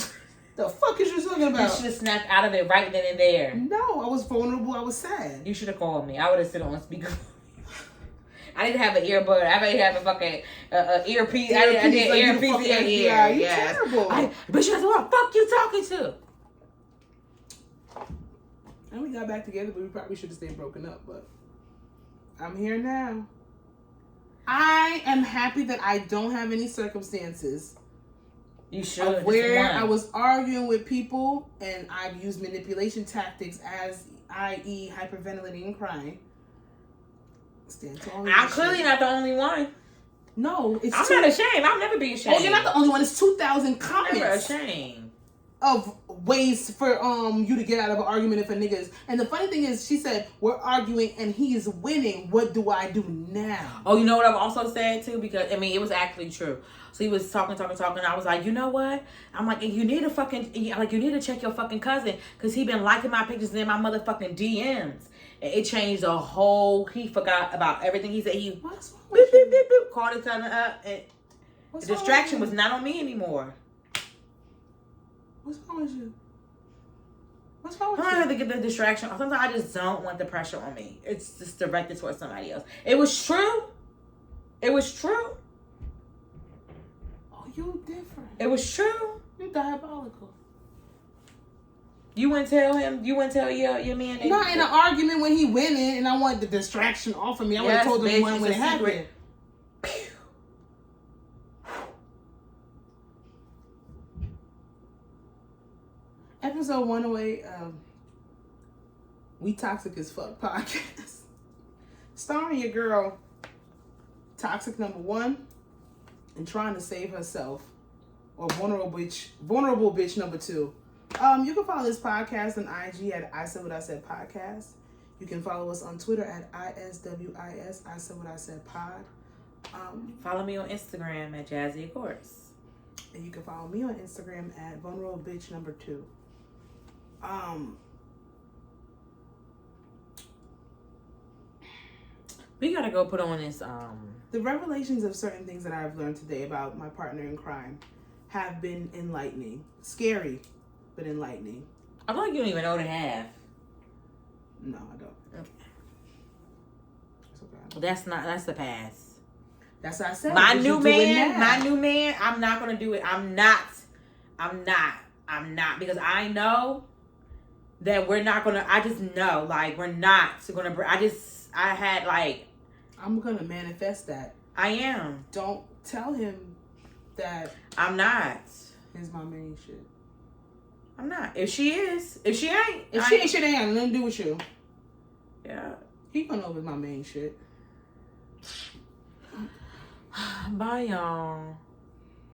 The fuck is you talking about? You should have snapped out of it right then and there. No, I was vulnerable. I was sad. You should have called me. I would have sit on speaker. I didn't have an earbud. I didn't have a fucking earpiece. I did earpiece in your ear. You're terrible. But you know what the fuck you talking to? And we got back together, but we probably should have stayed broken up. But I'm here now. I am happy that I don't have any circumstances. You should. Where I was arguing with people and I've used manipulation tactics, as i.e. hyperventilating and crying. I'm clearly not the only one. No, I'm not ashamed. I'll never be ashamed. Oh, you're not the only one. It's 2,000 comments. I'm never ashamed. of ways for you to get out of an argument if a nigga is. And the funny thing is, she said, we're arguing and he's winning. What do I do now? Oh, you know what I've also said too? Because, I mean, it was actually true. So he was talking. I was like, you know what? I'm like, you need to check your fucking cousin. Because he been liking my pictures in my motherfucking DMs. And it changed the whole, he forgot about everything he said. He What's wrong with you? called his cousin up. And the distraction was not on me anymore. What's wrong with you? What's wrong with I you? don't have to get the distraction. Sometimes I just don't want the pressure on me. It's just directed towards somebody else. It was true. It was true. Oh, you different. It was true. You're diabolical. You wouldn't tell him? You wouldn't tell your man? That Not in an argument when he winning and I want the distraction off of me. I would have told him when it happened. Episode 108 of We Toxic as Fuck podcast. Starring your girl, Toxic number 1, and trying to save herself. Or vulnerable bitch number 2. You can follow this podcast on IG at I Said What I Said Podcast. You can follow us on Twitter at ISWIS, I Said What I Said Pod. Follow me on Instagram at Jazzy of course. And you can follow me on Instagram at vulnerable bitch number 2. We gotta go put on this The revelations of certain things that I've learned today about my partner in crime have been enlightening. Scary, but enlightening. I feel like you don't even know the half. No, I don't. Okay. It's okay. Well, that's the past. That's what I said. My new man, I'm not gonna do it. I'm not. Because I know that we're not gonna, I just know, like, we're not gonna, I had, like. I'm gonna manifest that. I am. Don't tell him that. I'm not. Is my main shit. I'm not. If she is. If she ain't. If she ain't, shit ain't got nothing to do with you. Yeah. He gonna know it's my main shit. Bye, y'all.